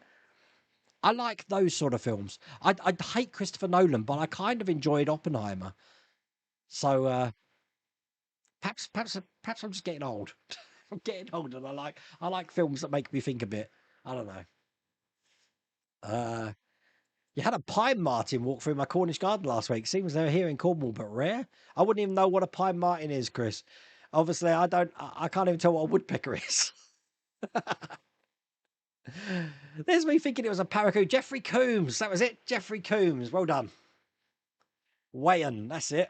I like those sort of films. I hate Christopher Nolan, but I kind of enjoyed Oppenheimer. So perhaps I'm just getting old. I'm getting old, and I like films that make me think a bit. I don't know. Uh, you had a pine martin walk through my Cornish garden last week. Seems they're here in Cornwall, but rare. I wouldn't even know what a pine martin is, Chris. Obviously, I don't. I can't even tell what a woodpecker is. There's me thinking it was a parakeet. Jeffrey Coombs. That was it. Jeffrey Coombs. Well done. Wayan. That's it.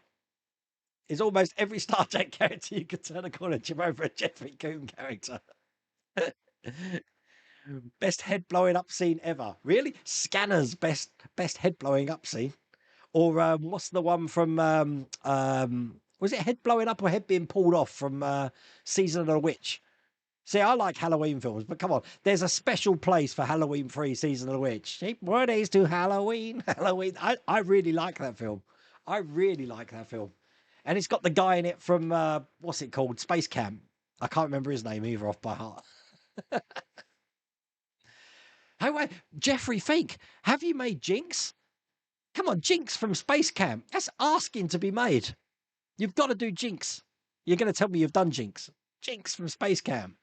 Is almost every Star Trek character you could turn a corner to over a Jeffrey Coombs character. Best head blowing up scene ever. Really? Scanner's best head blowing up scene. Or what's the one from was it head blowing up or head being pulled off from Season of the Witch? See, I like Halloween films, but come on, there's a special place for Halloween 3 Season of the Witch. Keep more days to Halloween. Halloween. I really like that film. I really like that film. And it's got the guy in it from what's it called? Space Camp. I can't remember his name either off by heart. Hey, wait, Jeffrey Fink, have you made Jinx? Come on, Jinx from Space Camp. That's asking to be made. You've got to do Jinx. You're going to tell me you've done Jinx. Jinx from Space Camp.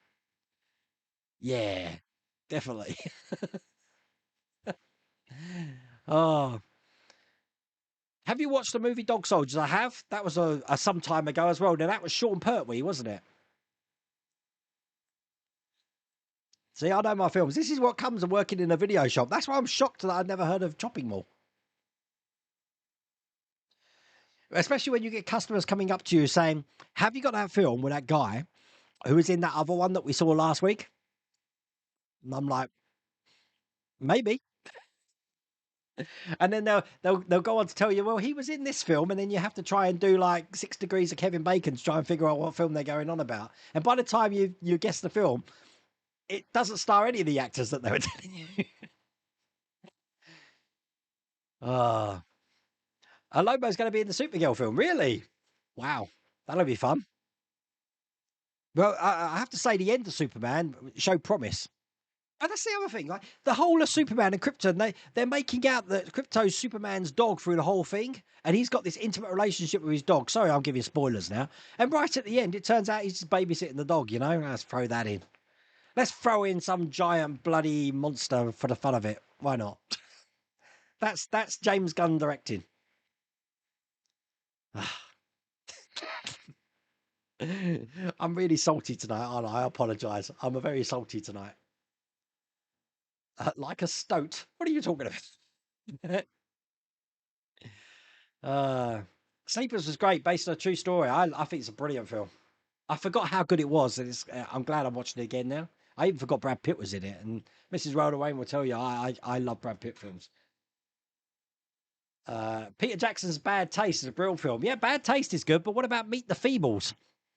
Yeah, definitely. Oh, have you watched the movie Dog Soldiers? I have. That was a some time ago as well. Now that was Sean Pertwee, wasn't it? See, I know my films. This is what comes of working in a video shop. That's why I'm shocked that I'd never heard of Chopping Mall. Especially when you get customers coming up to you saying, "Have you got that film with that guy who was in that other one that we saw last week?" And I'm like, maybe. And then they'll go on to tell you, well, he was in this film, and then you have to try and do like 6 degrees of Kevin Bacon to try and figure out what film they're going on about. And by the time you guess the film, it doesn't star any of the actors that they were telling you. Ah, Lobo's going to be in the Supergirl film. Really? Wow, that'll be fun. Well, I have to say the end of Superman showed promise. And that's the other thing. Like the whole of Superman and Krypton, they're making out that Krypto's Superman's dog through the whole thing, and he's got this intimate relationship with his dog. Sorry, I'm giving spoilers now. And right at the end, it turns out he's just babysitting the dog. You know, let's throw that in. Let's throw in some giant bloody monster for the fun of it. Why not? That's James Gunn directing. I'm really salty tonight, aren't I? I apologise. I'm very salty tonight. Like a stoat. What are you talking about? Sleepers was great, based on a true story. I think it's a brilliant film. I forgot how good it was, and I'm glad I'm watching it again now. I even forgot Brad Pitt was in it, and Mrs. Rhoda Wayne will tell you I love Brad Pitt films. Peter Jackson's Bad Taste is a brilliant film. Yeah, Bad Taste is good, but what about Meet the Feebles?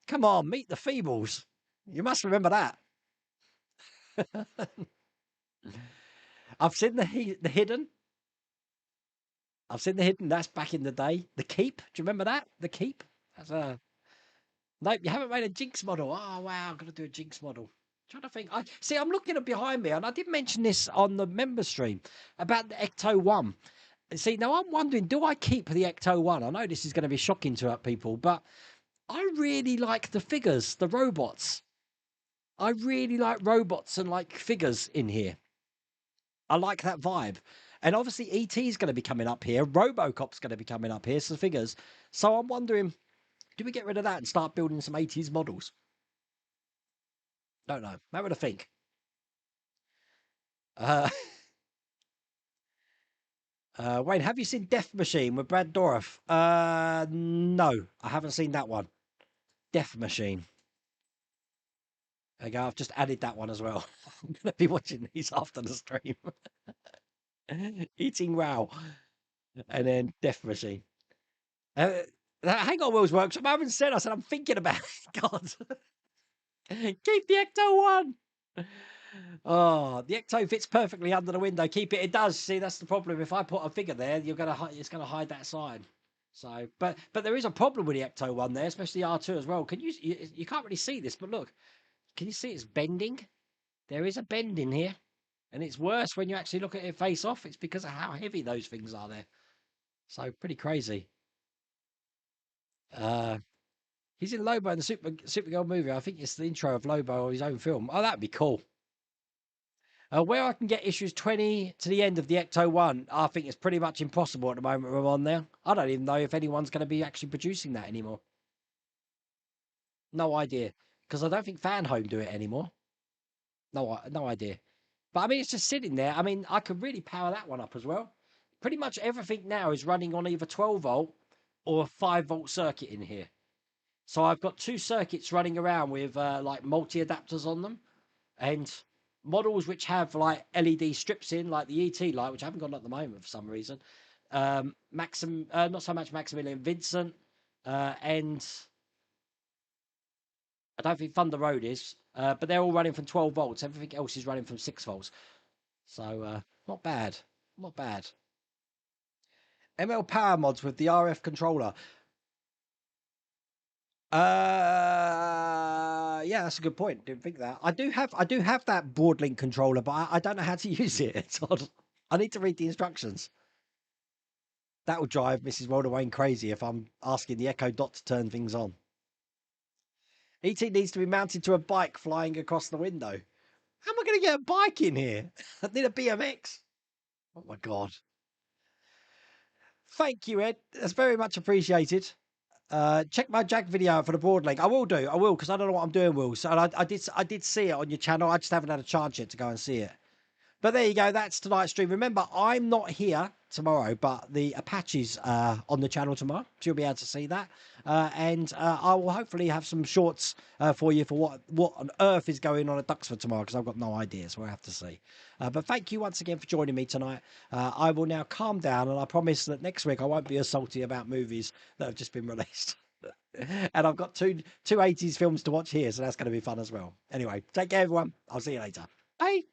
Come on, Meet the Feebles. You must remember that. I've seen the Hidden. I've seen the Hidden. That's back in the day. The Keep. Do you remember that? The Keep. That's a nope. You haven't made a Jinx model. Oh wow, I've got to do a Jinx model. Trying to think. I see. I'm looking at behind me, and I did mention this on the member stream about the Ecto One. See, now I'm wondering, do I keep the Ecto One? I know this is going to be shocking to people, but I really like the figures, the robots. I really like robots and like figures in here. I like that vibe. And obviously ET is going to be coming up here. Robocop's going to be coming up here, so figures. So I'm wondering, do we get rid of that and start building some 80s models? Don't know. Have a think. Uh, Wayne, have you seen Death Machine with Brad Dourif? No, I haven't seen that one. Death Machine. There you go. I've just added that one as well. I'm going to be watching these after the stream. Eating Wow. And then Death Machine. Hang on, Will's Workshop. I haven't said. I said I'm thinking about it. God. Keep the Ecto One. Oh, the Ecto fits perfectly under the window. Keep it. It does. See, that's the problem. If I put a figure there, it's gonna hide that side. So, but there is a problem with the Ecto One there, especially R2 as well. Can you can't really see this, but look, can you see it's bending? There is a bend in here, and it's worse when you actually look at it face off. It's because of how heavy those things are there. So pretty crazy. He's in Lobo in the Supergirl movie. I think it's the intro of Lobo or his own film. Oh, that'd be cool. Where I can get issues 20 to the end of the Ecto One, I think it's pretty much impossible at the moment we're on there. I don't even know if anyone's going to be actually producing that anymore. No idea, because I don't think Fan Home do it anymore. No idea. But I mean, it's just sitting there. I mean, I could really power that one up as well. Pretty much everything now is running on either 12 volt or a 5-volt circuit in here. So I've got two circuits running around with like multi adapters on them, and models which have like LED strips in, like the ET light, which I haven't got at the moment for some reason. Not so much Maximilian Vincent, and I don't think Thunder Road is, but they're all running from 12 volts. Everything else is running from 6 volts. So not bad, not bad. ML power mods with the RF controller. Yeah, that's a good point. Didn't think that. I do have that Broadlink controller, but I don't know how to use it. It's odd. I need to read the instructions. That will drive Mrs. Wilder Wayne crazy if I'm asking the Echo Dot to turn things on. ET needs to be mounted to a bike flying across the window. How am I going to get a bike in here? I need a BMX. Oh my god. Thank you, Ed. That's very much appreciated. Check my Jag video out for the Broadlink. I will, because I don't know what I'm doing, Will. So I did see it on your channel. I just haven't had a chance yet to go and see it. But there you go. That's tonight's stream. Remember, I'm not here tomorrow, but the Apache's on the channel tomorrow. So you'll be able to see that. And I will hopefully have some shorts for you for what on earth is going on at Duxford tomorrow, because I've got no idea, so we'll have to see. But thank you once again for joining me tonight. I will now calm down, and I promise that next week I won't be as salty about movies that have just been released. And I've got two 80s films to watch here, so that's going to be fun as well. Anyway, take care, everyone. I'll see you later. Bye.